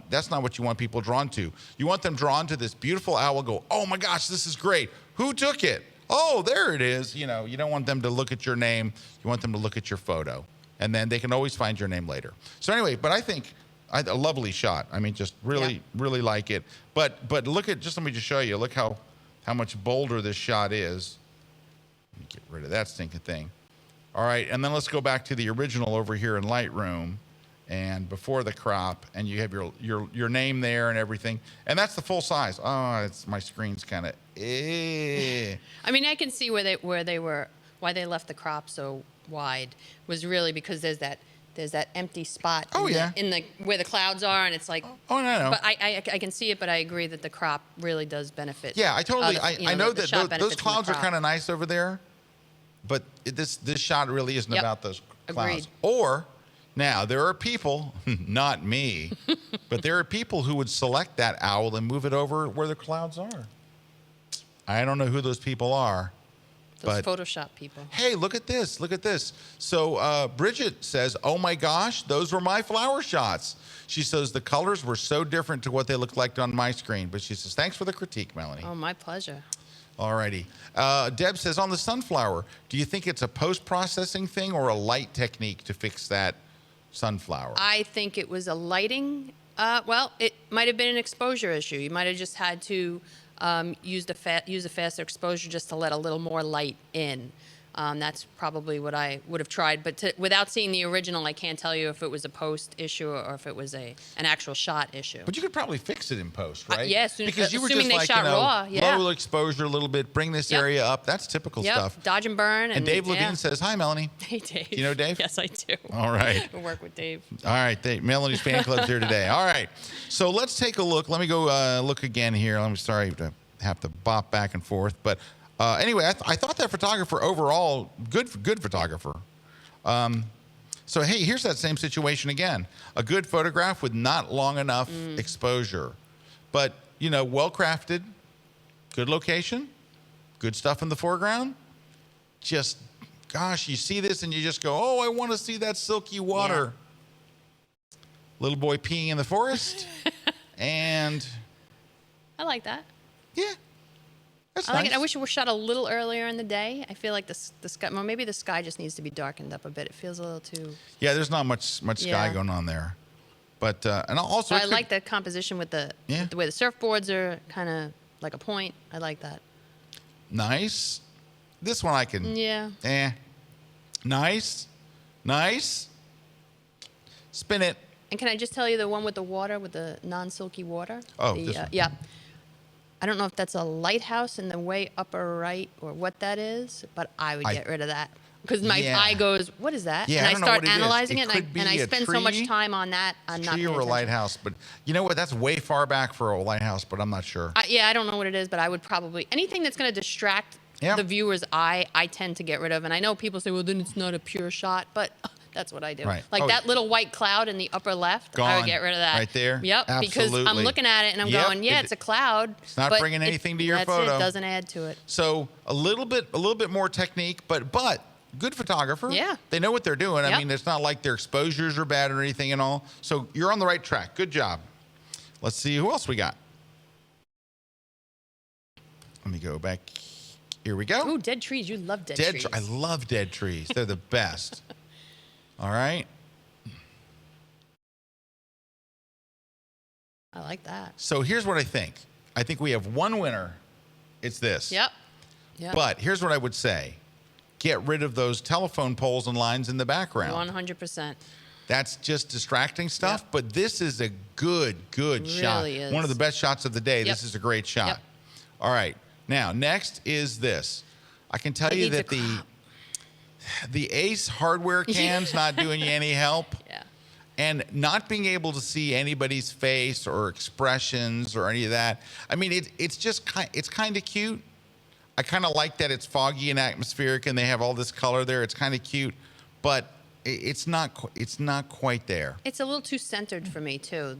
that's not what you want people drawn to. You want them drawn to this beautiful owl, go, oh my gosh, this is great. Who took it? Oh, there it is. You don't want them to look at your name. You want them to look at your photo, and then they can always find your name later. So anyway, but I think a lovely shot. I mean, just really, really like it. But look at, let me just show you. Look how much bolder this shot is. Let me get rid of that stinking thing. All right, and then let's go back to the original over here in Lightroom, and before the crop, and you have your name there and everything, and that's the full size. Oh, my screen's kind of. I mean, I can see why they left the crop so wide was really because there's that empty spot. In the where the clouds are, and it's like. Oh no. But I can see it, but I agree that the crop really does benefit. Yeah, I totally. I know that those clouds are kind of of nice over there, but this shot really isn't about those clouds. Agreed. Or now there are people, not me, but there are people who would select that owl and move it over where the clouds are. I don't know who those people are. Those Photoshop people. Hey, look at this. Look at this. So Bridget says, oh, my gosh, those were my flower shots. She says the colors were so different to what they looked like on my screen. But she says, thanks for the critique, Melanie. Oh, my pleasure. All righty. Deb says, on the sunflower, do you think it's a post-processing thing or a light technique to fix that sunflower? I think it was a lighting. Well, it might have been an exposure issue. You might have just had to use a faster exposure just to let a little more light in. That's probably what I would have tried. But without seeing the original, I can't tell you if it was a post issue or if it was an actual shot issue. But you could probably fix it in post, right? Yes, because you were assuming just they like, shot raw. Yeah. low exposure a little bit, bring this area up. That's typical stuff. Dodge and burn. And Dave Levine says, hi, Melanie. Hey, Dave. You know Dave? Yes, I do. All right. I work with Dave. All right. Melanie's fan club's here today. All right. So let's take a look. Let me go look again here. I'm sorry to have to bop back and forth. But anyway, I thought that photographer overall, good photographer. So, hey, here's that same situation again. A good photograph with not long enough exposure. But, well-crafted, good location, good stuff in the foreground. Just, gosh, you see this and you just go, oh, I want to see that silky water. Yeah. Little boy peeing in the forest. And I like that. Yeah. That's I like nice. it. I wish it were shot a little earlier in the day. I feel like the sky, well, maybe the sky just needs to be darkened up a bit. It feels a little too. Yeah, there's not much sky going on there. But, and also. I like the composition with the way the surfboards are kind of like a point. I like that. Nice. This one I can. Yeah. Nice. Nice. Spin it. And can I just tell you the one with the water, with the non-silky water? Oh, this one. Yeah. I don't know if that's a lighthouse in the way upper right or what that is, but I would get rid of that. Because my eye goes, what is that? Yeah, and I start analyzing it, and I spend so much time on that. I'm not tree or a lighthouse, but you know what? That's way far back for a lighthouse, but I'm not sure. I don't know what it is, but I would probably, anything that's going to distract the viewer's eye, I tend to get rid of. And I know people say, well, then it's not a pure shot, but that's what I do. Right. Like that little white cloud in the upper left, I would get rid of that. Right there? Yep. Absolutely. Because I'm looking at it and I'm going, it's a cloud. It's not bringing anything to your photo. It doesn't add to it. So a little bit more technique, but good photographer. Yeah. They know what they're doing. Yep. I mean, it's not like their exposures are bad or anything and all. So you're on the right track. Good job. Let's see who else we got. Let me go back. Here we go. Ooh, dead trees. You love dead trees. I love dead trees. They're the best. All right. I like that. So here's what I think. I think we have one winner. It's this. Yep. But here's what I would say. Get rid of those telephone poles and lines in the background. 100%. That's just distracting stuff, but this is a good shot. Really is. One of the best shots of the day. This is a great shot. Yep. All right. Now, next is this. I can tell you that the Ace hardware can's not doing you any help. Yeah. And not being able to see anybody's face or expressions or any of that. I mean, it's just it's kind of cute. I kind of like that it's foggy and atmospheric and they have all this color there. It's kind of cute, but it's not quite there. It's a little too centered for me too.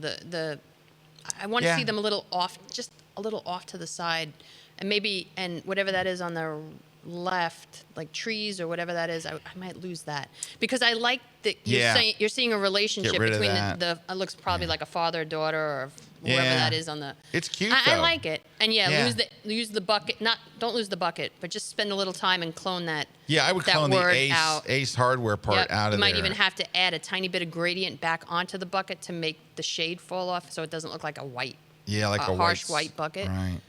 I want to see them a little off, just a little off to the side, and whatever that is on the left, like trees or whatever that is, I might lose that because I like that you're seeing a relationship between the it looks probably like a father daughter or whoever that is on the. It's cute. I like it, and use the bucket. Don't lose the bucket, but just spend a little time and clone that. Yeah, I would clone the Ace hardware part out of there. You might even have to add a tiny bit of gradient back onto the bucket to make the shade fall off, so it doesn't look like a white. Yeah, like a harsh white bucket. Right.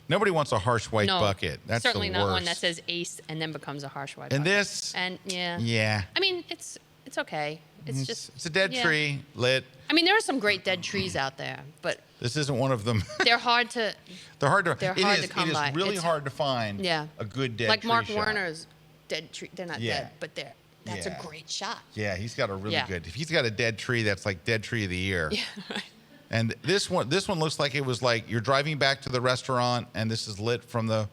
Nobody wants a harsh white bucket. That's certainly the worst. not one that says Ace and then becomes a harsh white bucket. And this. And yeah. I mean, it's okay. It's a dead tree lit. I mean, there are some great dead trees out there, but This isn't one of them. they're hard to. They're hard to come by. It is really It's hard to find a good dead like tree Mark shot. Warner's dead tree. They're not dead, but that's a great shot. Yeah, he's got a really good. If he's got a dead tree, that's like dead tree of the year. Yeah, right. And this one looks like it was like you're driving back to the restaurant, and this is lit from the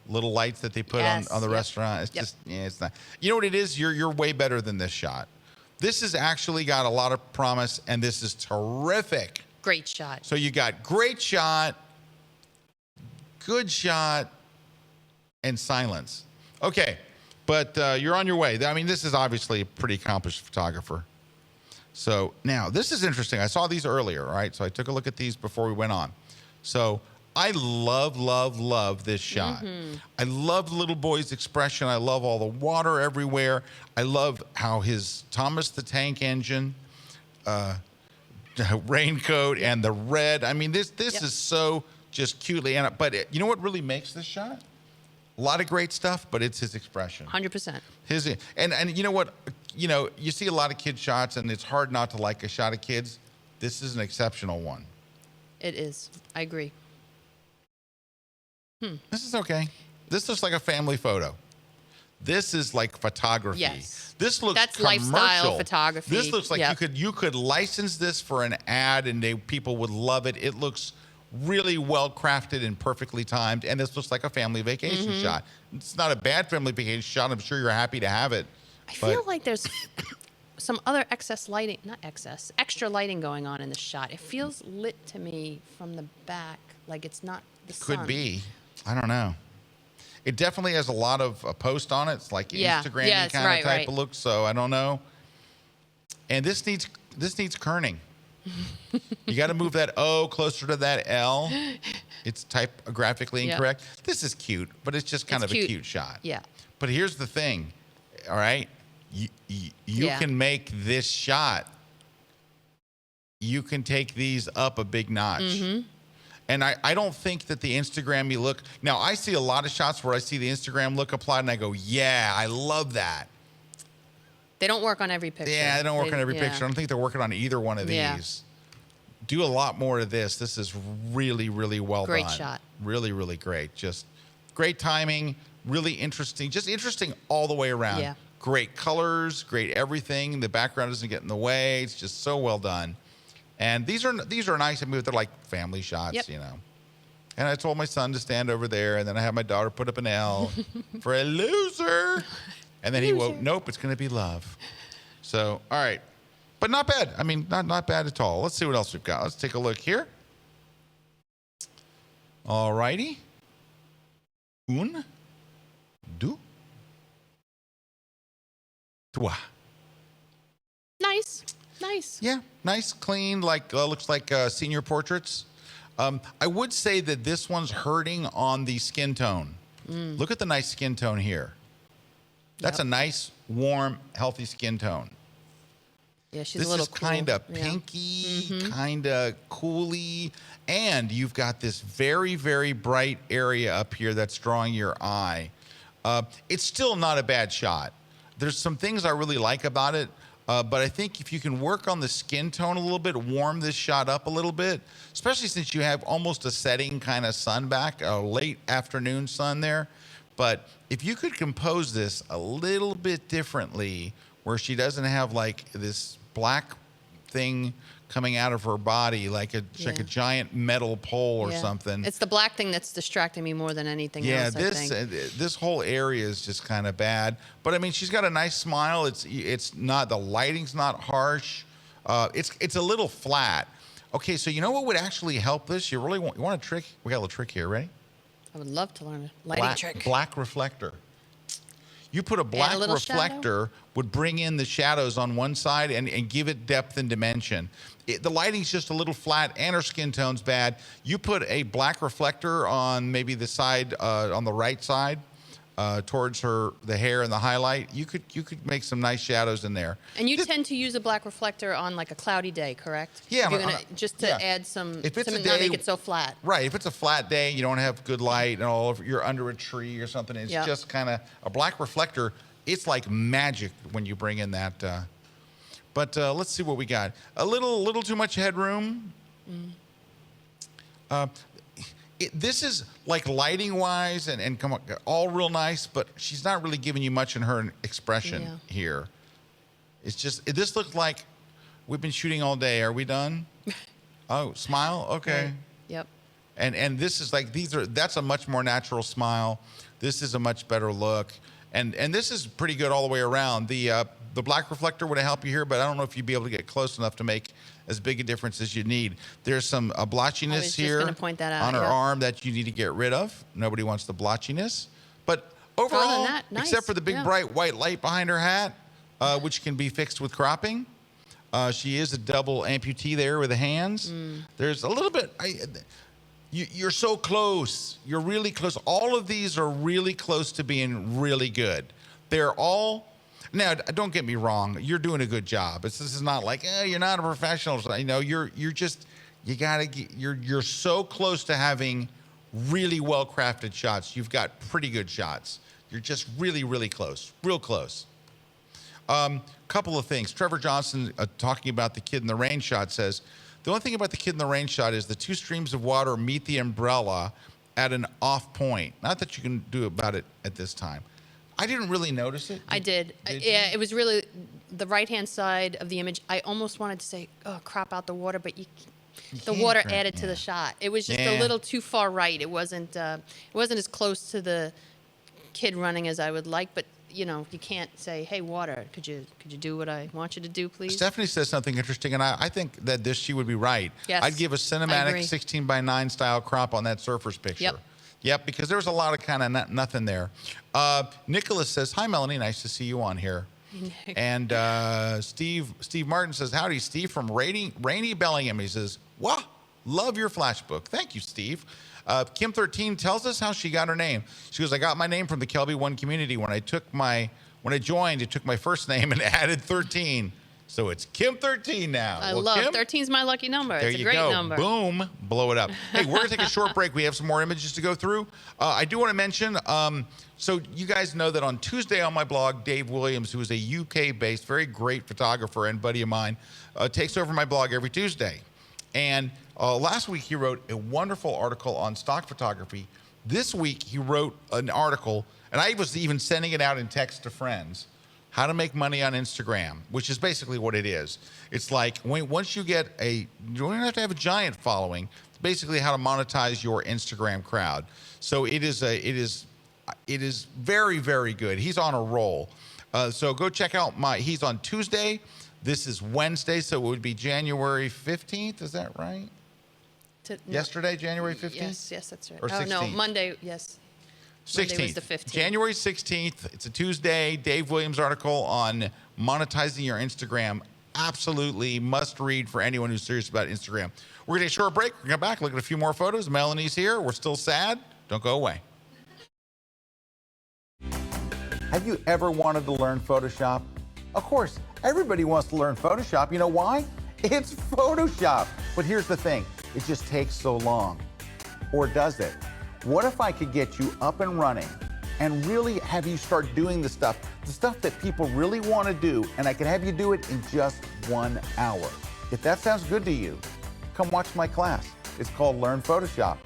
little lights that they put on the restaurant. It's just, it's not. You know what it is? You're way better than this shot. This has actually got a lot of promise, and this is terrific. Great shot. So you got great shot, good shot, and silence. Okay, but you're on your way. I mean, this is obviously a pretty accomplished photographer. So now this is interesting. I saw these earlier, right? So I took a look at these before we went on. So I love this shot. I love the little boy's expression. I love all the water everywhere. I love how his Thomas the Tank Engine, raincoat, and the red. I mean, this is so just cutely. But you know what really makes this shot? A lot of great stuff, but it's his expression. 100%. And you know what? You know, you see a lot of kid shots, and it's hard not to like a shot of kids. This is an exceptional one. It is. I agree. This is okay. This looks like a family photo. This is like photography. Yes. This looks That's commercial. lifestyle photography. This looks like you could license this for an ad, and people would love it. It looks really well crafted and perfectly timed, and this looks like a family vacation shot. It's not a bad family vacation shot. I'm sure you're happy to have it. I feel like there's some other extra lighting going on in the shot. It feels lit to me from the back, like it's not the sun. Could be. I don't know. It definitely has a lot of post on it. It's like Instagram kind of type of look. So I don't know. And this needs kerning. You got to move that O closer to that L. It's typographically incorrect. This is cute, but it's just kind of a cute shot. Yeah. But here's the thing. All right. You can make this shot. You can take these up a big notch. And I don't think that the Instagram-y look. Now, I see a lot of shots where I see the Instagram look applied, and I go, yeah, I love that. They don't work on every picture. Yeah, they don't work on every picture. I don't think they're working on either one of these. Yeah. Do a lot more of this. This is really, really well done. Great shot. Really, really great. Just great timing, really interesting. Just interesting all the way around. Yeah. Great colors, great everything. The background doesn't get in the way. It's just so well done. And these are nice. I mean, they're like family shots, you know. And I told my son to stand over there, and then I had my daughter put up an L for a loser. And then he woke, nope, it's going to be love. So, all right. But not bad. I mean, not bad at all. Let's see what else we've got. Let's take a look here. All righty. Un, deux, trois. Nice. Yeah, nice, clean, like looks like senior portraits. I would say that this one's hurting on the skin tone. Look at the nice skin tone here. That's a nice, warm, healthy skin tone. Yeah, she's a little cool. This is kind of pinky, kind of cooly, and you've got this very, very bright area up here that's drawing your eye. It's still not a bad shot. There's some things I really like about it, but I think if you can work on the skin tone a little bit, warm this shot up a little bit, especially since you have almost a setting kind of sun back, a late afternoon sun there. But if you could compose this a little bit differently, where she doesn't have like this black thing coming out of her body like a giant metal pole or something. It's the black thing that's distracting me more than anything else, I think. This whole area is just kind of bad. But I mean, she's got a nice smile. It's not, the lighting's not harsh. It's a little flat. Okay, so you know what would actually help this? You want a trick? We got a little trick here. Ready? I would love to learn a lighting trick. Black reflector. You put a black reflector would bring in the shadows on one side and give it depth and dimension. The lighting's just a little flat and her skin tone's bad. You put a black reflector on maybe the side, on the right side, towards the hair and the highlight. You could make some nice shadows in there. And you tend to use a black reflector on like a cloudy day, correct? Yeah. Just to add some, if it's to a not day, make it so flat. Right. If it's a flat day, you don't have good light, and you're under a tree or something. It's just kind of a black reflector. It's like magic when you bring in that. But let's see what we got. A little too much headroom. This is like lighting wise and come on, all real nice, but she's not really giving you much in her expression here. It's just, this looks like we've been shooting all day. Are we done? Oh, smile? Okay. Right. Yep. And this is like, that's a much more natural smile. This is a much better look. And this is pretty good all the way around. The black reflector would have helped you here, but I don't know if you'd be able to get close enough to make as big a difference as you need. There's some blotchiness here point that out, on her arm that you need to get rid of. Nobody wants the blotchiness. But overall, nice. except for the big bright white light behind her hat, which can be fixed with cropping, she is a double amputee there with the hands. There's a little bit, you're so close. You're really close. All of these are really close to being really good. They're all, now don't get me wrong, you're doing a good job. This is not like, you're not a professional. You know, you're so close to having really well crafted shots. You've got pretty good shots. You're just really, really close, real close. Couple of things. Trevor Johnson, talking about the Kid in the Rain shot, says, the only thing about the Kid in the Rain shot is the two streams of water meet the umbrella at an off point. Not that you can do about it at this time. I didn't really notice it. I did. Yeah, it was really the right-hand side of the image. I almost wanted to say, oh, crop out the water, but the water added to the shot. It was just a little too far right. It wasn't as close to the kid running as I would like, but you know, you can't say, hey, water, could you do what I want you to do, please? Stephanie says something interesting, and I think that she would be right. Yes, I'd give a cinematic 16:9 style crop on that surfer's picture. Yep, because there was a lot of kind of nothing there. Nicholas says, hi, Melanie, nice to see you on here. And Steve Martin says, howdy, Steve from Rainy Bellingham. He says, wow, love your flash book. Thank you, Steve. Kim13 tells us how she got her name. She goes, I got my name from the Kelby One community. When I joined, it took my first name and added 13. So it's Kim13 now. I love Kim, 13's my lucky number. There it's a you great go. number. Boom, blow it up. Hey, we're gonna take a short break. We have some more images to go through. I do want to mention, so you guys know that on Tuesday on my blog, Dave Williams, who is a UK-based, very great photographer and buddy of mine, takes over my blog every Tuesday. And last week he wrote a wonderful article on stock photography. This week he wrote an article, and I was even sending it out in text to friends, how to make money on Instagram, which is basically what it is. It's like once you get you don't have to have a giant following. It's basically how to monetize your Instagram crowd. So it is very, very good. He's on a roll. So go check out he's on Tuesday. This is Wednesday, so it would be January 15th. Is that right? Yesterday, January 15th? Yes, that's right. Or 16th? Oh, no, Monday, yes. 16th. Monday was the 15th. January 16th. It's a Tuesday. Dave Williams article on monetizing your Instagram. Absolutely must read for anyone who's serious about Instagram. We're going to take a short break. We're going to come back, look at a few more photos. Melanie's here. We're still sad. Don't go away. Have you ever wanted to learn Photoshop? Of course, everybody wants to learn Photoshop. You know why? It's Photoshop. But here's the thing. It just takes so long. Or does it? What if I could get you up and running and really have you start doing the stuff that people really want to do, and I can have you do it in just 1 hour? If that sounds good to you, come watch my class. It's called Learn Photoshop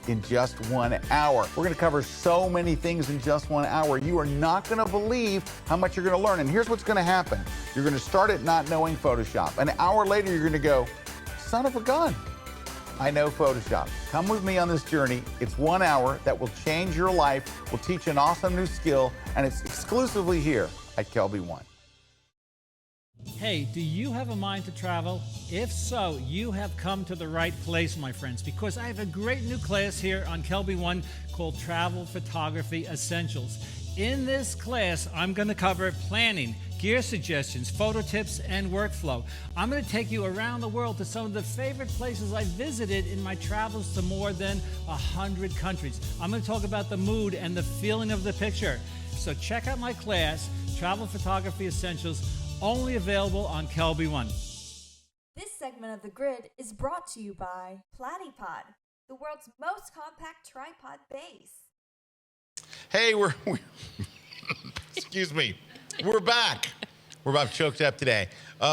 in just 1 hour. We're going to cover so many things in just 1 hour. You are not going to believe how much you're going to learn. And here's what's going to happen. You're going to start at not knowing Photoshop. An hour later, you're going to go, son of a gun, I know Photoshop. Come with me on this journey. It's 1 hour that will change your life, will teach an awesome new skill, and it's exclusively here at Kelby One. Hey, do you have a mind to travel? If so, you have come to the right place, my friends, because I have a great new class here on Kelby One called Travel Photography Essentials. In this class, I'm going to cover planning, gear suggestions, photo tips, and workflow. I'm going to take you around the world to some of the favorite places I visited in my travels to more than 100 countries. I'm going to talk about the mood and the feeling of the picture. So check out my class, Travel Photography Essentials, only available on Kelby One. This segment of The Grid is brought to you by Platypod, the world's most compact tripod base. Hey, we're excuse me. We're back. We're about choked up today.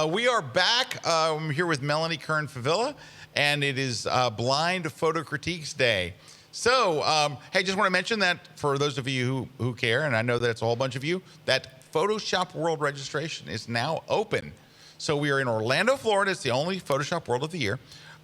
We are back. I'm here with Melanie Kern Favilla, and it is Blind Photo Critiques Day. So, hey, just want to mention that for those of you who care, and I know that it's a whole bunch of you, that Photoshop World registration is now open. So we are in Orlando, Florida. It's the only Photoshop World of the year.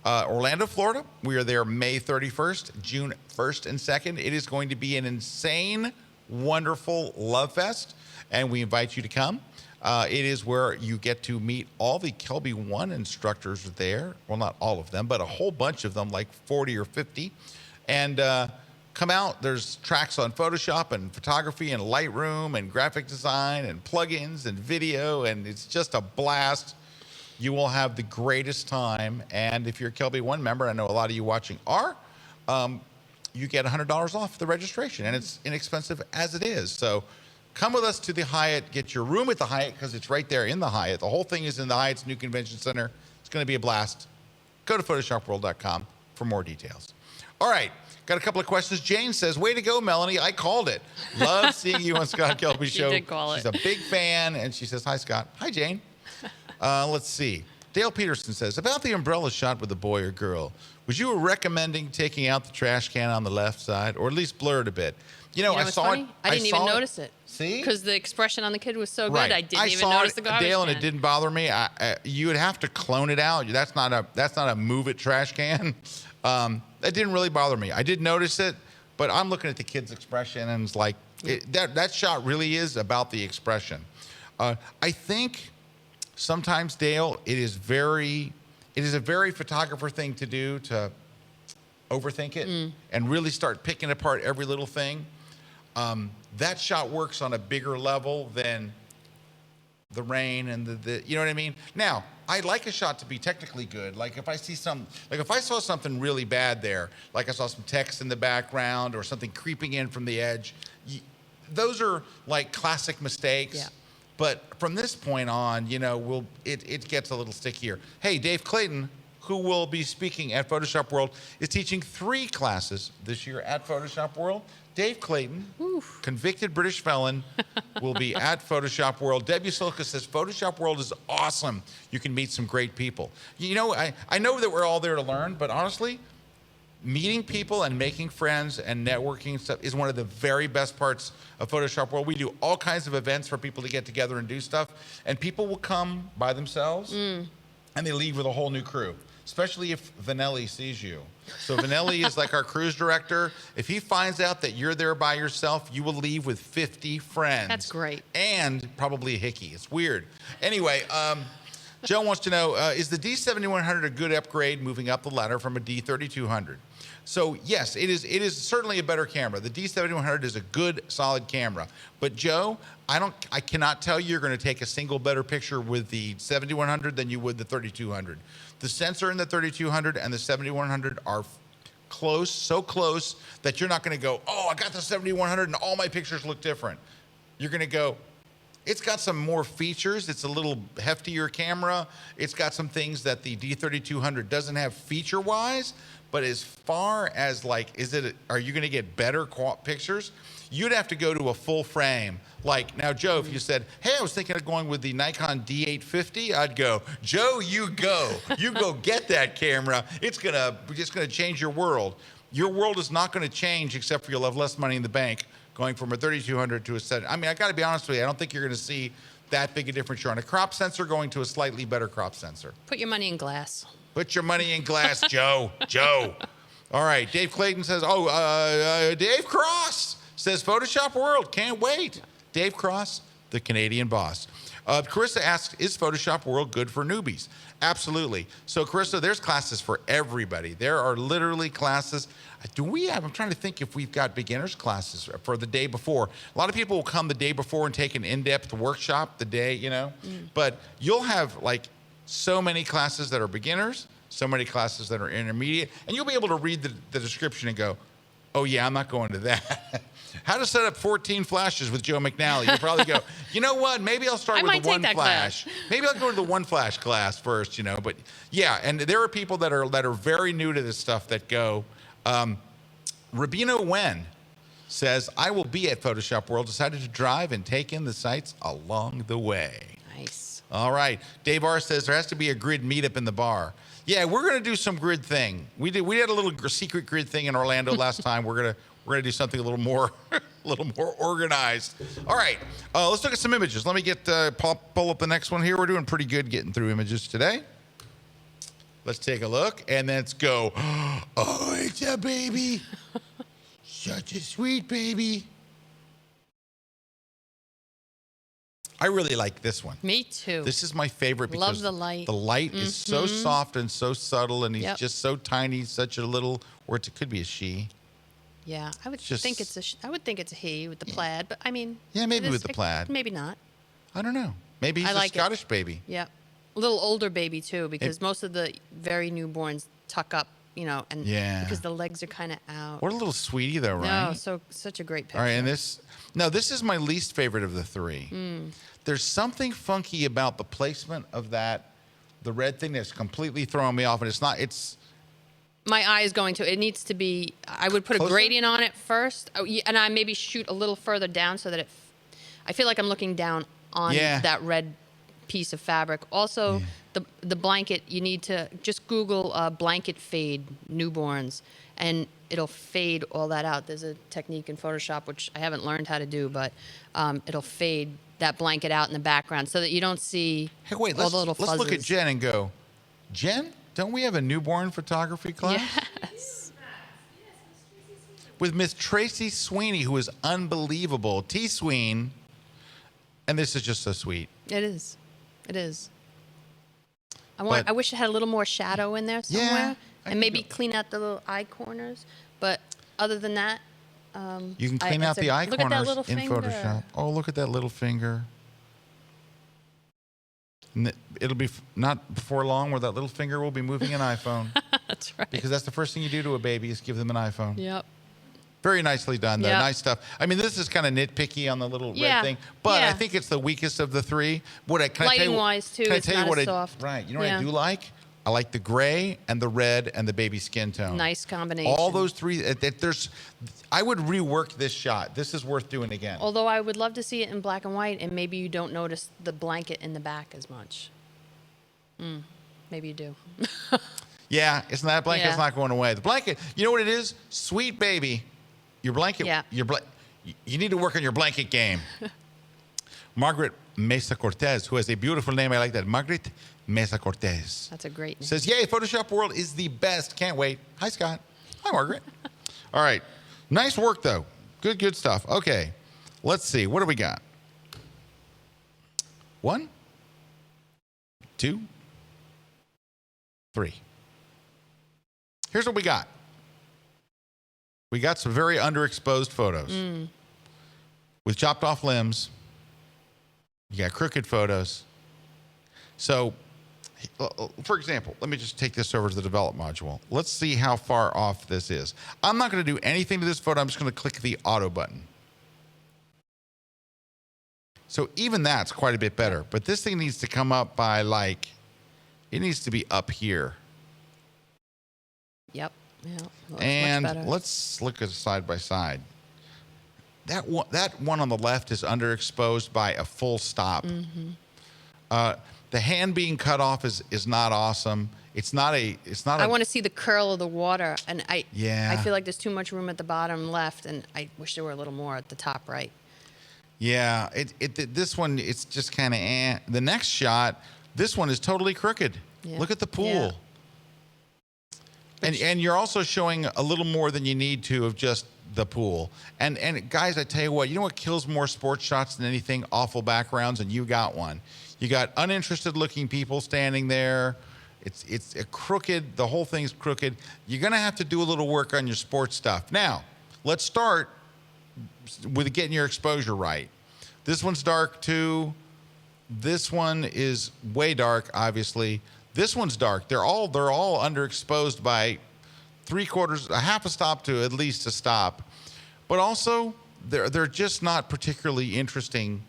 Orlando, Florida. We are there May 31st, June 1st and 2nd. It is going to be an insane, wonderful love fest, and we invite you to come. It is where you get to meet all the Kelby One instructors there. Well, not all of them, but a whole bunch of them, like 40 or 50. And come out. There's tracks on Photoshop and photography and Lightroom and graphic design and plugins and video, and it's just a blast. You will have the greatest time. And if you're a Kelby One member, I know a lot of you watching are, you get $100 off the registration, and it's inexpensive as it is. So come with us to the Hyatt. Get your room at the Hyatt because it's right there in the Hyatt. The whole thing is in the Hyatt's new convention center. It's going to be a blast. Go to photoshopworld.com for more details. All right, got a couple of questions. Jane says, way to go, Melanie. I called it. Love seeing you on Scott Kelby's show. She did call it. She's a big fan, and she says, hi, Scott. Hi, Jane. Let's see. Dale Peterson says, about the umbrella shot with the boy or girl, was you recommending taking out the trash can on the left side, or at least blur it a bit? You know, I saw it. I didn't even notice it. See? Because the expression on the kid was so good, Right. I didn't even notice the garbage Dale, can. and it didn't bother me. You would have to clone it out. That's not a move it trash can. That didn't really bother me. I did notice it, but I'm looking at the kid's expression, and it's like that shot really is about the expression. I think sometimes, Dale, it is a very photographer thing to do, to overthink it and really start picking apart every little thing. That shot works on a bigger level than the rain and the you know what I mean? Now, I like a shot to be technically good. Like if I saw something really bad there, like I saw some text in the background or something creeping in from the edge, those are like classic mistakes. Yeah. But from this point on, you know, it gets a little stickier. Hey, Dave Clayton, who will be speaking at Photoshop World, is teaching 3 classes this year at Photoshop World. Dave Clayton, convicted British felon, will be at Photoshop World. Debbie Silka says, Photoshop World is awesome. You can meet some great people. You know, I know that we're all there to learn, but honestly, meeting people and making friends and networking and stuff is one of the very best parts of Photoshop World. We do all kinds of events for people to get together and do stuff, and people will come by themselves and they leave with a whole new crew, especially if Vanelli sees you. So Vanelli is like our cruise director. If he finds out that you're there by yourself, you will leave with 50 friends. That's great. And probably a hickey. It's weird. Anyway, Joe wants to know, is the D7100 a good upgrade moving up the ladder from a D3200? So yes, it is certainly a better camera. The D7100 is a good, solid camera. But Joe, I cannot tell you you're going to take a single better picture with the 7100 than you would the 3200. The sensor in the 3200 and the 7100 are close, so close that you're not going to go, oh, I got the 7100 and all my pictures look different. You're going to go, it's got some more features. It's a little heftier camera. It's got some things that the D3200 doesn't have feature-wise. But as far as like, are you going to get better pictures? You'd have to go to a full frame. Like now, Joe, if you said, hey, I was thinking of going with the Nikon D850, I'd go, Joe, you go. You go get that camera. It's just going to change your world. Your world is not going to change except for you'll have less money in the bank going from a 3200 to a 7. I mean, I got to be honest with you. I don't think you're going to see that big a difference. You're on a crop sensor going to a slightly better crop sensor. Put your money in glass. Put your money in glass, Joe. Joe. All right. Dave Clayton says, Dave Cross says, Photoshop World. Can't wait. Dave Cross, the Canadian boss. Carissa asks, is Photoshop World good for newbies? Absolutely. So, Carissa, there's classes for everybody. There are literally classes. I'm trying to think if we've got beginners classes for the day before. A lot of people will come the day before and take an in-depth workshop the day, you know. But you'll have like so many classes that are beginners, so many classes that are intermediate, and you'll be able to read the description and go, oh yeah, I'm not going to that. How to set up 14 flashes with Joe McNally. You'll probably go, you know what, maybe I'll start with the one flash. Maybe I'll go to the one flash class first, you know. But yeah, and there are people that are very new to this stuff that go, Rabino Wen says, I will be at Photoshop World, decided to drive and take in the sights along the way. Nice. All right. Dave R says there has to be a grid meetup in the bar. Yeah, we're gonna do some grid thing. We had a little secret grid thing in Orlando last time. We're gonna do something a little more organized. All right. Let's look at some images. Let me get pull up the next one here. We're doing pretty good getting through images today. Let's take a look and let's go. Oh, it's a baby. Such a sweet baby. I really like this one. Me too. This is my favorite because Love the light. The light is so soft and so subtle, and he's Yep. just so tiny, such a little, or it could be a she. Yeah, I would Just- think it's I would think it's a he with the plaid, but I mean. Yeah, maybe it with the plaid. Maybe not. I don't know. Maybe he's I like a Scottish baby. Yep. A little older baby too, because most of the very newborns tuck up, and Yeah. because the legs are kind of out. What a little sweetie, though, right? No, such a great picture. All right, and this is my least favorite of the three. There's something funky about the placement of the red thing that's completely throwing me off, and it's My eye is going to. It needs to be. I would put Closer? a gradient on it first, and I maybe shoot a little further down so that I feel like I'm looking down on Yeah. that red piece of fabric. Also, the blanket. You need to just Google blanket fade newborns, and it'll fade all that out. There's a technique in Photoshop which I haven't learned how to do, but it'll fade that blanket out in the background so that you don't see Hey, wait, all the little let's look at fuzzes. Jen and go, Jen, don't we have a newborn photography class? Yes. With Miss Tracy Sweeney, who is unbelievable. T. Sween, and this is just so sweet. It is. It is. But- I wish it had a little more shadow in there somewhere, I and can maybe go- clean out the little eye corners. But other than that, You can clean I'd out say, the eye look at that corners little in finger. Photoshop. Oh, look at that little finger. It'll be not before long where that little finger will be moving an iPhone. That's right. Because that's the first thing you do to a baby is give them an iPhone. Yep. Very nicely done, though. Yep. Nice stuff. I mean, this is kind of nitpicky on the little Yeah. red thing, but I Yeah. think it's the weakest of the three. Can I tell you Lighting-wise, too, Can I it's tell you not what as I, soft. Right. You know what Yeah. I do like? I like the gray and the red and the baby skin tone. Nice combination. All those three. I would rework this shot. This is worth doing again. Although I would love to see it in black and white, and maybe you don't notice the blanket in the back as much. Maybe you do. Yeah, it's not, that blanket's Yeah. not going away. The blanket, you know what it is? Sweet baby. Your blanket, Yeah. you need to work on your blanket game. Margaret Mesa Cortez, who has a beautiful name. I like that. Margaret Mesa Cortez. That's a great name. Says, yay, Photoshop World is the best. Can't wait. Hi, Scott. Hi, Margaret. All right. Nice work, though. Good stuff. Okay. Let's see. What do we got? 1, 2, 3. Here's what we got. We got some very underexposed photos with chopped off limbs. You got crooked photos. So, for example, let me just take this over to the develop module. Let's see how far off this is. I'm not going to do anything to this photo. I'm just going to click the auto button. So even that's quite a bit better. But this thing needs to come up by it needs to be up here. Yep. Yeah. Looks And much better. let's look at side by side. That one on the left is underexposed by a full stop. The hand being cut off is not awesome. It's not. I want to see the curl of the water, and I Yeah. feel like there's too much room at the bottom left, and I wish there were a little more at the top right. Yeah. This one, it's just kind of. The next shot, this one is totally crooked. Yeah. Look at the pool. Yeah. And you're also showing a little more than you need to of just the pool. And guys, I tell you what kills more sports shots than anything? Awful backgrounds, and you got one. You got uninterested looking people standing there. It's a crooked, the whole thing's crooked. You're gonna have to do a little work on your sports stuff. Now, let's start with getting your exposure right. This one's dark too. This one is way dark, obviously. This one's dark. They're all underexposed by 3/4, a half a stop to at least a stop. But also, they're just not particularly interesting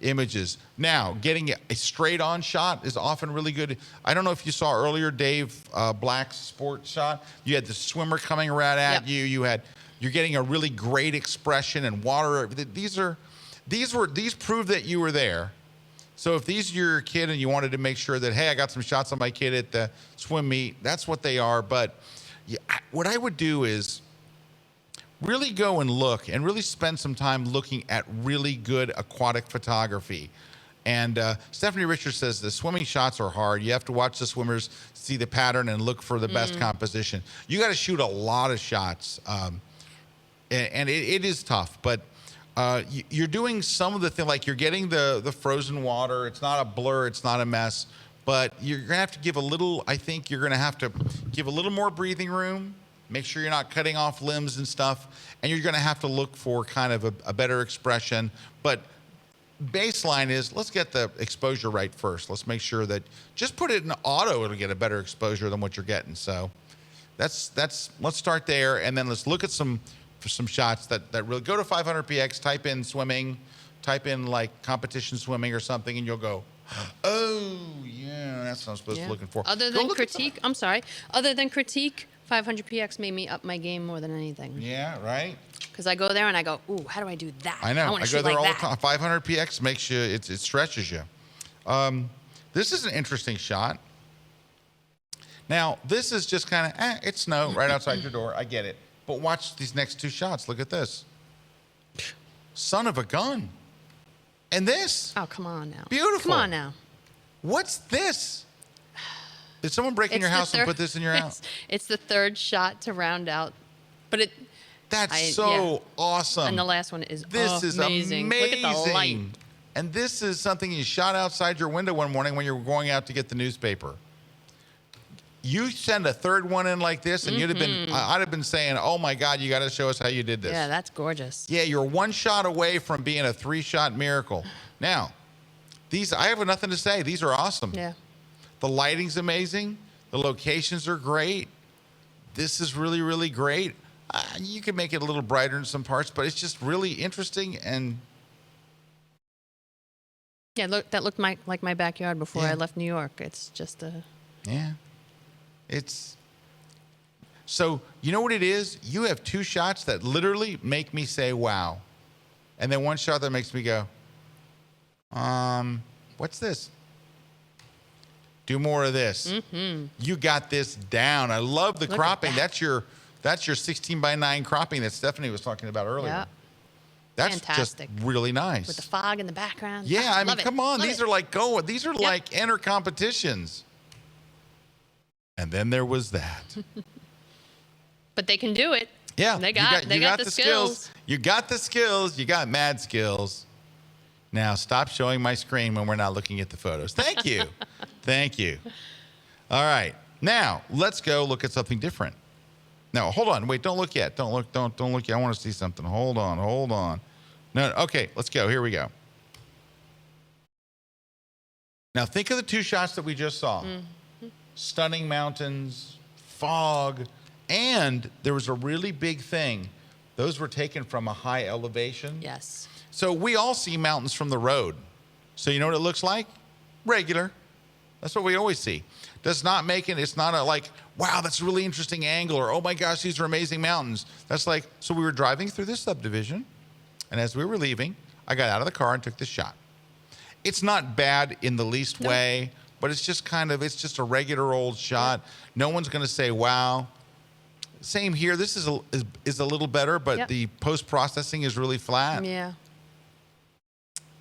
images. Now, getting a straight-on shot is often really good. I don't know if you saw earlier Dave Black's sports shot. You had the swimmer coming right at you. You're getting a really great expression and water. These prove that you were there. So if these are your kid and you wanted to make sure that, hey, I got some shots of my kid at the swim meet, that's what they are. But what I would do is really go and look and really spend some time looking at really good aquatic photography. And Stephanie Richards says the swimming shots are hard. You have to watch the swimmers, see the pattern, and look for the best composition. You got to shoot a lot of shots, and it is tough. But you're doing some of the thing, like you're getting the frozen water. It's not a blur. It's not a mess. But you're gonna have to give a little. I think you're gonna have to give a little more breathing room. Make sure you're not cutting off limbs and stuff. And you're gonna have to look for kind of a better expression. But baseline is, let's get the exposure right first. Let's make sure that, just put it in auto, it'll get a better exposure than what you're getting. So let's start there, and then let's look at some shots that really go to 500px, type in swimming, type in like competition swimming or something, and you'll go, oh yeah, that's what I'm supposed to be looking for. Other than critique, I'm sorry, other than critique, 500px made me up my game more than anything. Yeah, right? Because I go there and I go, ooh, how do I do that? I know. want I to go shoot there like all that. the time. 500px makes you, it stretches you. This is an interesting shot. Now, this is just kind of, it's snow right outside your door. I get it. But watch these next two shots. Look at this. Son of a gun. And this. Oh, come on now. Beautiful. Come on now. What's this? Did someone break in your house and put this in your house? It's the third shot to round out. But That's so awesome. And the last one is This is amazing. Look at the light. And this is something you shot outside your window one morning when you were going out to get the newspaper. You send a third one in like this, and you'd have been, I'd have been saying, oh my God, you got to show us how you did this. Yeah, that's gorgeous. Yeah, you're one shot away from being a 3-shot miracle. Now, these, I have nothing to say. These are awesome. Yeah. The lighting's amazing. The locations are great. This is really, really great. You can make it a little brighter in some parts, but it's just really interesting. And yeah, look, that looked like my backyard before I left New York. It's just a... Yeah. It's... So, you know what it is? You have two shots that literally make me say, wow. And then one shot that makes me go, what's this? Do more of this. You got this down. I love the cropping. That's your 16:9 cropping that Stephanie was talking about earlier. Yeah. That's Fantastic. just really nice. With the fog in the background. Yeah, I mean, Love it. come on. Love These it. are like these are like enter competitions. And then there was that. But they can do it. Yeah. They got the skills. You got the skills. You got mad skills. Now stop showing my screen when we're not looking at the photos. Thank you. Thank you. All right. Now let's go look at something different. No, hold on. Wait, don't look yet. Don't look yet. I want to see something. Hold on. No, okay, let's go. Here we go. Now think of the two shots that we just saw. Stunning mountains, fog, and there was a really big thing. Those were taken from a high elevation. Yes. So we all see mountains from the road. So you know what it looks like? Regular. That's what we always see. Does not make it, it's not a like, wow, that's a really interesting angle, or oh my gosh, these are amazing mountains. That's like, so we were driving through this subdivision, and as we were leaving, I got out of the car and took this shot. It's not bad in the least way, but it's just kind of, it's just a regular old shot. No one's gonna say, wow. Same here, this is a little better, but the post-processing is really flat. Yeah.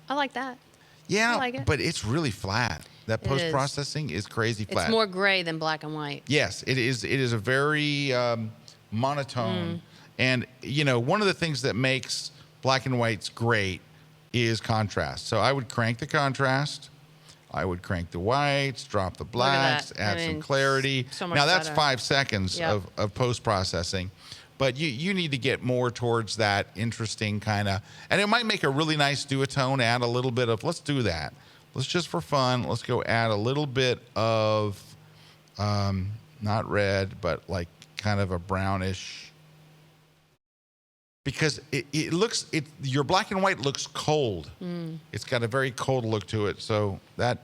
I like that. Yeah, I like it. but it's really flat. That post-processing is crazy flat. It's more gray than black and white. Yes, it is. It is a very monotone. And, you know, one of the things that makes black and whites great is contrast. So I would crank the contrast. I would crank the whites, drop the blacks, add some clarity. So much now, that's better. 5 seconds of post-processing. But you need to get more towards that interesting kind of, and it might make a really nice duotone, add a little bit of, let's do that. Let's just for fun, let's go add a little bit of, not red, but like kind of a brownish. Because it looks, your black and white looks cold. It's got a very cold look to it. So that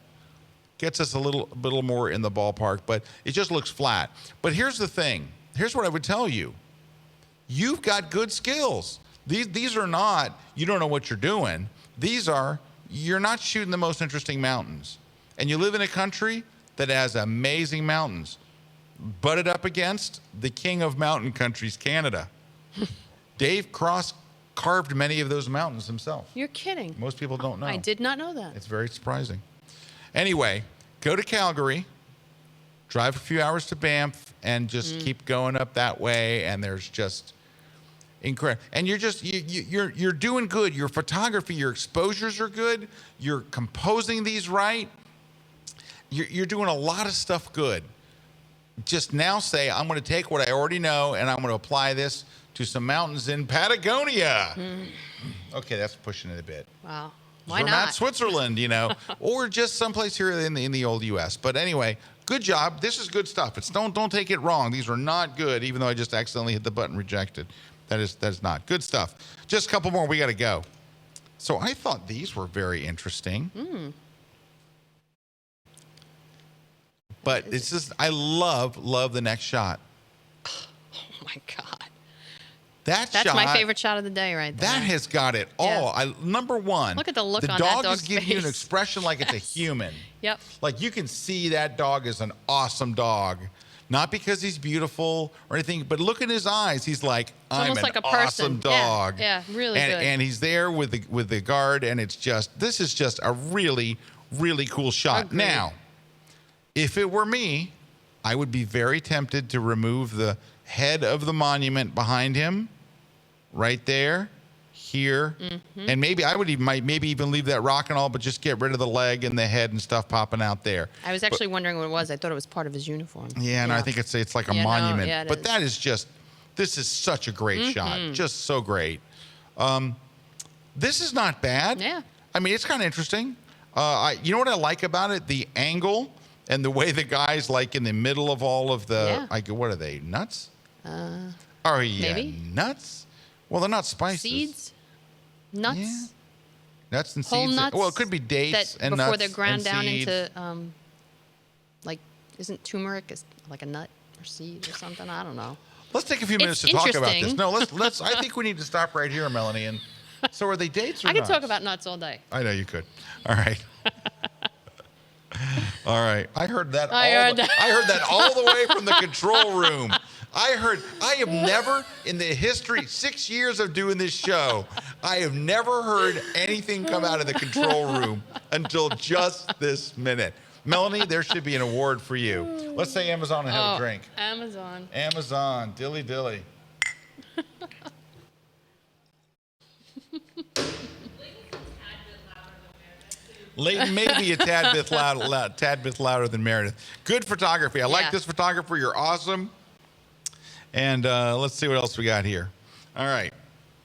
gets us a little more in the ballpark, but it just looks flat. But here's the thing. Here's what I would tell you. You've got good skills. These are not, you don't know what you're doing. These are, you're not shooting the most interesting mountains. And you live in a country that has amazing mountains, butted up against the king of mountain countries, Canada. Dave Cross carved many of those mountains himself. You're kidding. Most people don't know. I did not know that. It's very surprising. Anyway, go to Calgary, drive a few hours to Banff, and just keep going up that way. And there's just incredible. And you're doing good. Your photography, your exposures are good. You're composing these right. You're doing a lot of stuff good. Just now say, I'm going to take what I already know and I'm going to apply this to some mountains in Patagonia. Okay, that's pushing it a bit. Wow. Why We're not? Switzerland, or just someplace here in the old U.S. But anyway, good job. This is good stuff. Don't take it wrong. These are not good, even though I just accidentally hit the button rejected. That is not good stuff. Just a couple more. We got to go. So I thought these were very interesting. But it's just, I love the next shot. Oh my God. That's That's my favorite shot of the day right there. That has got it all. Yeah. Number one. Look at the look on that dog. The dog dog's is giving you an face. expression like it's a human. Yep. Like you can see that dog is an awesome dog. Not because he's beautiful or anything, but look at his eyes. He's like, I'm almost an like a person. awesome dog. Yeah, really good. And he's there with the guard, and this is just a really, really cool shot. Agreed. Now, if it were me, I would be very tempted to remove the head of the monument behind him, right there, here, and maybe I would maybe even leave that rock and all, but just get rid of the leg and the head and stuff popping out there. I was actually wondering what it was. I thought it was part of his uniform. Yeah, and I think it's like a monument. Yeah, but that is just, this is such a great shot, just so great. This is not bad. Yeah. I mean, it's kind of interesting. You know what I like about it? The angle and the way the guy's like in the middle of all of the, like, what are they, nuts? Are you maybe? nuts? Well, they're not spices. Seeds? Nuts? Yeah. Nuts and Whole seeds. nuts? Well, it could be dates that and before nuts they're ground and down seeds. into, like, isn't turmeric is like a nut or seed or something? I don't know. Let's take a few minutes to It's talk about this. interesting. No, let's. I think we need to stop right here, Melanie. And so, are they dates or I could nuts? talk about nuts all day. I know you could. All right. All right. I heard that. I heard that all the way from the control room. I have never, in the history, 6 years of doing this show, I have never heard anything come out of the control room until just this minute. Melanie, there should be an award for you. Let's say Amazon and have a drink. Amazon. Amazon, dilly dilly. Leighton may be a tad bit louder than Meredith. Good photography. I like this photographer. You're awesome. And let's see what else we got here. All right.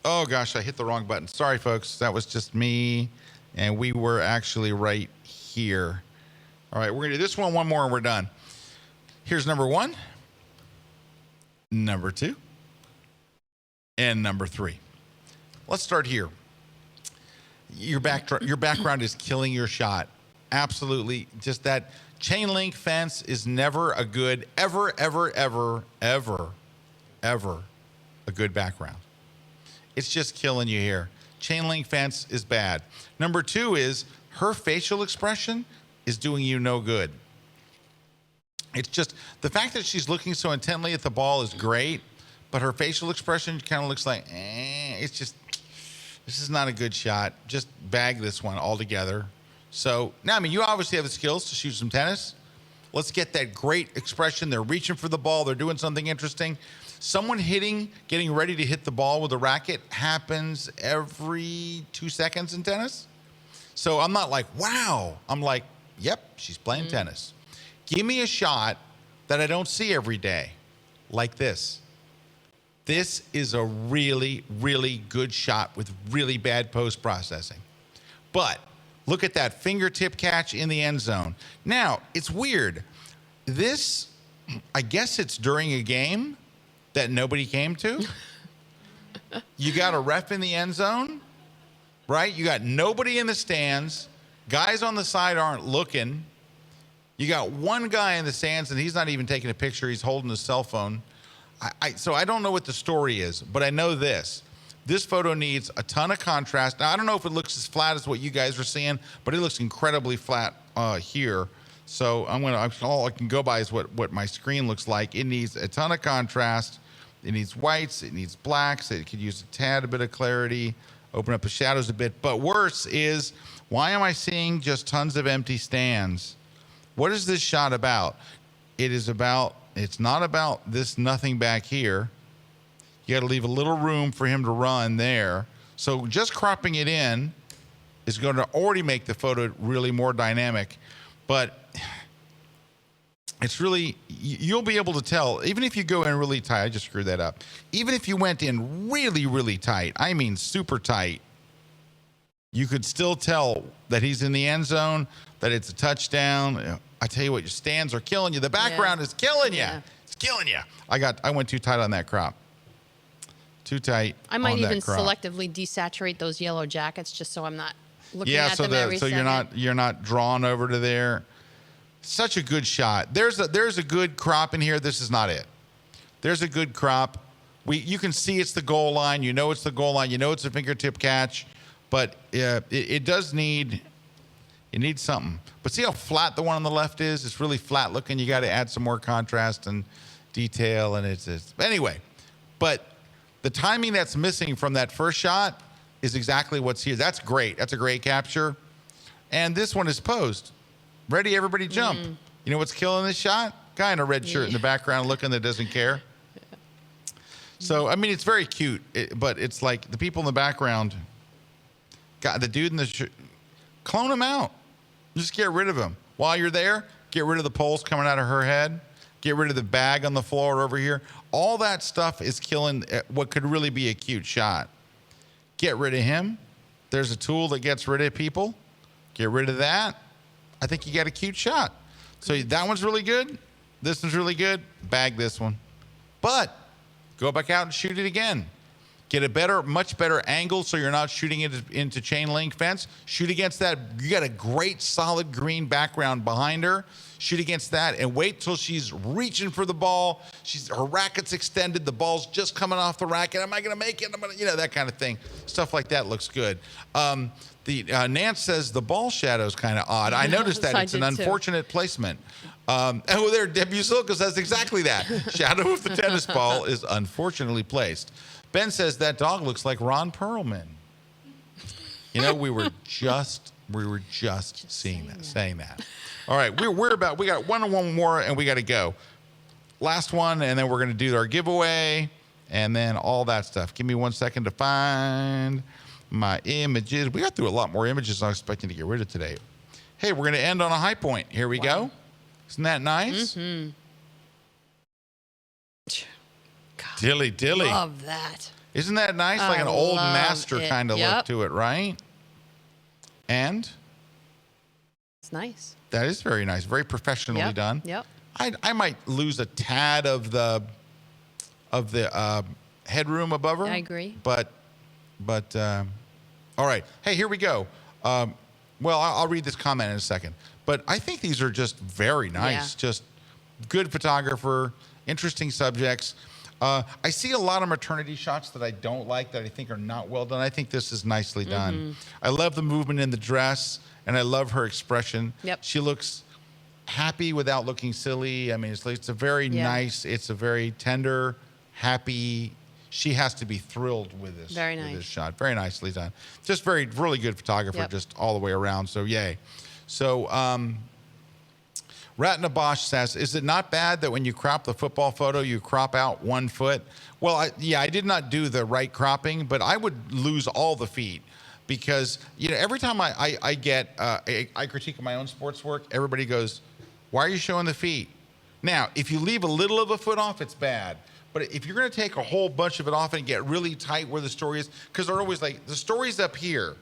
Oh, gosh, I hit the wrong button. Sorry, folks. That was just me. And we were actually right here. All right, we're going to do this one more, and we're done. Here's number 1, number 2, and number 3. Let's start here. Your background is killing your shot. Absolutely. Just that chain link fence is never a good, ever a good background. It's just killing you here. Chain link fence is bad. Number 2 is her facial expression is doing you no good. It's just the fact that she's looking so intently at the ball is great, but her facial expression kind of looks like, it's just, this is not a good shot. Just bag this one altogether. So, now, I mean, you obviously have the skills to shoot some tennis. Let's get that great expression. They're reaching for the ball. They're doing something interesting. Someone getting ready to hit the ball with a racket happens every 2 seconds in tennis. So I'm not like, wow. I'm like, yep, she's playing tennis. Give me a shot that I don't see every day, like this. This is a really, really good shot with really bad post-processing. But look at that fingertip catch in the end zone. Now, it's weird. This, I guess it's during a game that nobody came to. You got a ref in the end zone, right? You got nobody in the stands. Guys on the side aren't looking. You got one guy in the stands, and he's not even taking a picture. He's holding his cell phone. So I don't know what the story is, but I know this. This photo needs a ton of contrast. Now, I don't know if it looks as flat as what you guys are seeing, but it looks incredibly flat here. So all I can go by is what my screen looks like. It needs a ton of contrast. It needs whites. It needs blacks. It could use a bit of clarity, open up the shadows a bit. But worse is, why am I seeing just tons of empty stands? What is this shot about? It's not about this nothing back here. You got to leave a little room for him to run there. So just cropping it in is going to already make the photo really more dynamic. But it's really, you'll be able to tell, even if you go in really tight, I just screwed that up. Even if you went in really, really tight, I mean super tight, you could still tell that he's in the end zone, that it's a touchdown. I tell you what, your stands are killing you. The background is killing you. Yeah. It's killing you. I went too tight on that crop. Too tight. I might on even that crop. selectively desaturate those yellow jackets just so I'm not looking Yeah, at them every so second. you're not drawn over to there. Such a good shot. There's a good crop in here. This is not it. There's a good crop. You can see it's the goal line. You know it's the goal line. You know it's a fingertip catch, but it does need. It needs something. But see how flat the one on the left is? It's really flat looking. You got to add some more contrast and detail, and it's anyway. But the timing that's missing from that first shot is exactly what's here. That's great. That's a great capture. And this one is posed. Ready, everybody jump. You know what's killing this shot? Guy in a red shirt in the background looking that doesn't care. So, I mean, it's very cute, but it's like the people in the background, God, the dude in the shirt, clone him out. Just get rid of him. While you're there, get rid of the poles coming out of her head. Get rid of the bag on the floor over here. All that stuff is killing what could really be a cute shot. Get rid of him. There's a tool that gets rid of people. Get rid of that. I think you got a cute shot. So that one's really good. This one's really good. Bag this one. But go back out and shoot it again. Get a much better angle so you're not shooting it into chain link fence. Shoot against that. You got a great solid green background behind her. Shoot against that and wait till she's reaching for the ball. Her racket's extended. The ball's just coming off the racket. Am I going to make it? That kind of thing. Stuff like that looks good. Nance says the ball shadow's kind of odd. I noticed that. It's an unfortunate placement. There, Deb Usilka says exactly that. Shadow of the tennis ball is unfortunately placed. Ben says that dog looks like Ron Perlman. We were just saying that. All right, we got one more and we got to go. Last one, and then we're going to do our giveaway and then all that stuff. Give me 1 second to find my images. We got through a lot more images than I was expecting to get rid of today. Hey, we're going to end on a high point. Here we go. Isn't that nice? Mm-hmm. God, Dilly. Love that. Isn't that nice? Like an old master kind of look to it, right? And? It's nice. That is very nice. Very professionally done. Yep. I might lose a tad of the headroom above her. I agree. But all right. Hey, here we go. I'll read this comment in a second. But I think these are just very nice. Yeah. Just good photographer, interesting subjects. I see a lot of maternity shots that I don't like, that I think are not well done. I think this is nicely done. I love the movement in the dress, and I love her expression. Yep. She looks happy without looking silly. I mean, it's a very nice, it's a very tender, happy. She has to be thrilled with this. Very with nice. this shot. Very nicely done. Just really good photographer, just all the way around. So yay. So Ratna Bosch says, is it not bad that when you crop the football photo, you crop out 1 foot? Well, I did not do the right cropping, but I would lose all the feet because, every time I critique my own sports work, everybody goes, why are you showing the feet? Now, if you leave a little of a foot off, it's bad. But if you're going to take a whole bunch of it off and get really tight where the story is, because they're always like, the story's up here.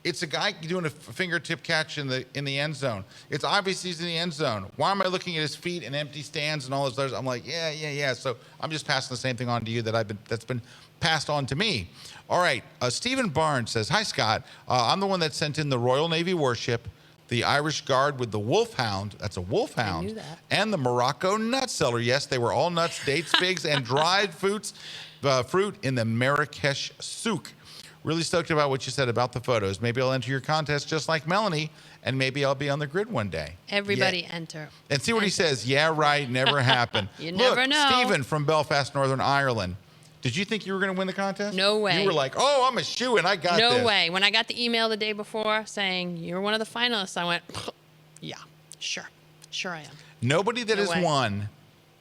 It's a guy doing a fingertip catch in the end zone. It's obvious he's in the end zone. Why am I looking at his feet and empty stands and all those others? I'm like, yeah. So I'm just passing the same thing on to you that's been passed on to me. All right. Stephen Barnes says, hi, Scott. I'm the one that sent in the Royal Navy warship, the Irish Guard with the wolfhound. That's a wolfhound. I knew that. And the Morocco nut seller. Yes, they were all nuts, dates, figs, and dried fruits. fruit in the Marrakesh souk. Really stoked about what you said about the photos. Maybe I'll enter your contest just like Melanie, and maybe I'll be on the grid one day. Everybody Yeah. enter. And see what he says. Yeah, right. Never happened. You Look, never know. Stephen from Belfast, Northern Ireland. Did you think you were going to win the contest? No way. You were like, oh, I'm a shoo-in. I got this. No way. When I got the email the day before saying you're one of the finalists, I went, yeah, sure I am. Nobody that No has way. won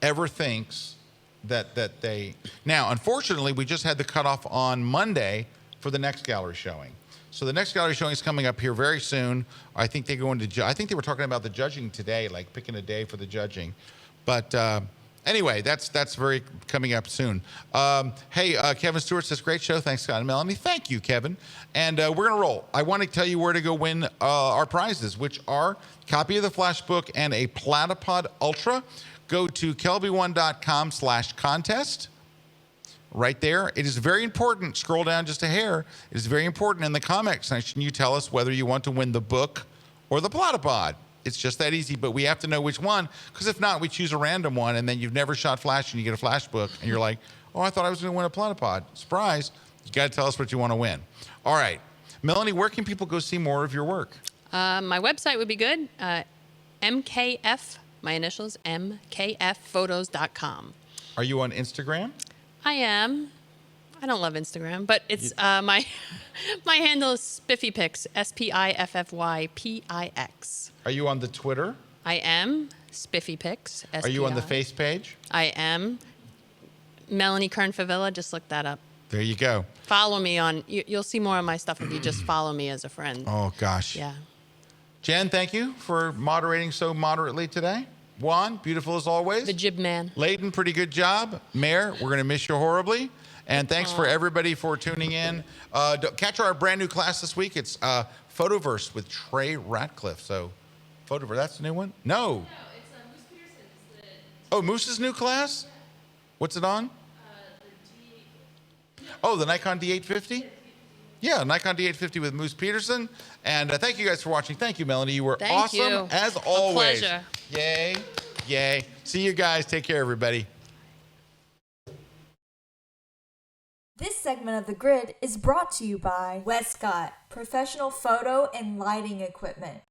ever thinks that they. Now, unfortunately, we just had the cutoff on Monday for the next gallery showing. So the next gallery showing is coming up here very soon. I think they go into. I think they were talking about the judging today, like picking a day for the judging. But anyway, that's very coming up soon. Hey, Kevin Stewart says, great show. Thanks, Scott and Melanie. Thank you, Kevin. And we're going to roll. I want to tell you where to go win our prizes, which are copy of the Flash book and a Platypod Ultra. Go to kelby1.com/contest. Right there. It is very important. Scroll down just a hair. It is very important in the comment section. You tell us whether you want to win the book or the Platypod. It's just that easy, but we have to know which one, because if not, we choose a random one, and then you've never shot Flash, and you get a Flash book, and you're like, oh, I thought I was going to win a Platypod. Surprise. You got to tell us what you want to win. All right. Melanie, where can people go see more of your work? My website would be good. MKF, my initials, mkfphotos.com. Are you on Instagram? I am. I don't love Instagram, but it's my handle is SpiffyPix, SpiffyPix. Are you on the Twitter? I am SpiffyPix. Are you on the face page? I am. Melanie Kern Favilla, just look that up. There you go. Follow me on, you'll see more of my stuff if you just follow me as a friend. Oh, gosh. Yeah. Jen, thank you for moderating so moderately today. Juan, beautiful as always. The Jib Man. Layden, pretty good job. Mayor, we're going to miss you horribly. And thanks for everybody for tuning in. Catch our brand new class this week. It's Photoverse with Trey Ratcliffe. So, Photoverse, that's the new one? No. It's Moose Peterson's. Oh, Moose's new class? What's it on? Oh, the Nikon D850? Yeah, Nikon D850 with Moose Peterson. And thank you guys for watching. Thank you, Melanie. You were Thank awesome you. as always. Pleasure. Yay. Yay. See you guys. Take care, everybody. This segment of The Grid is brought to you by Scott, professional photo and lighting equipment.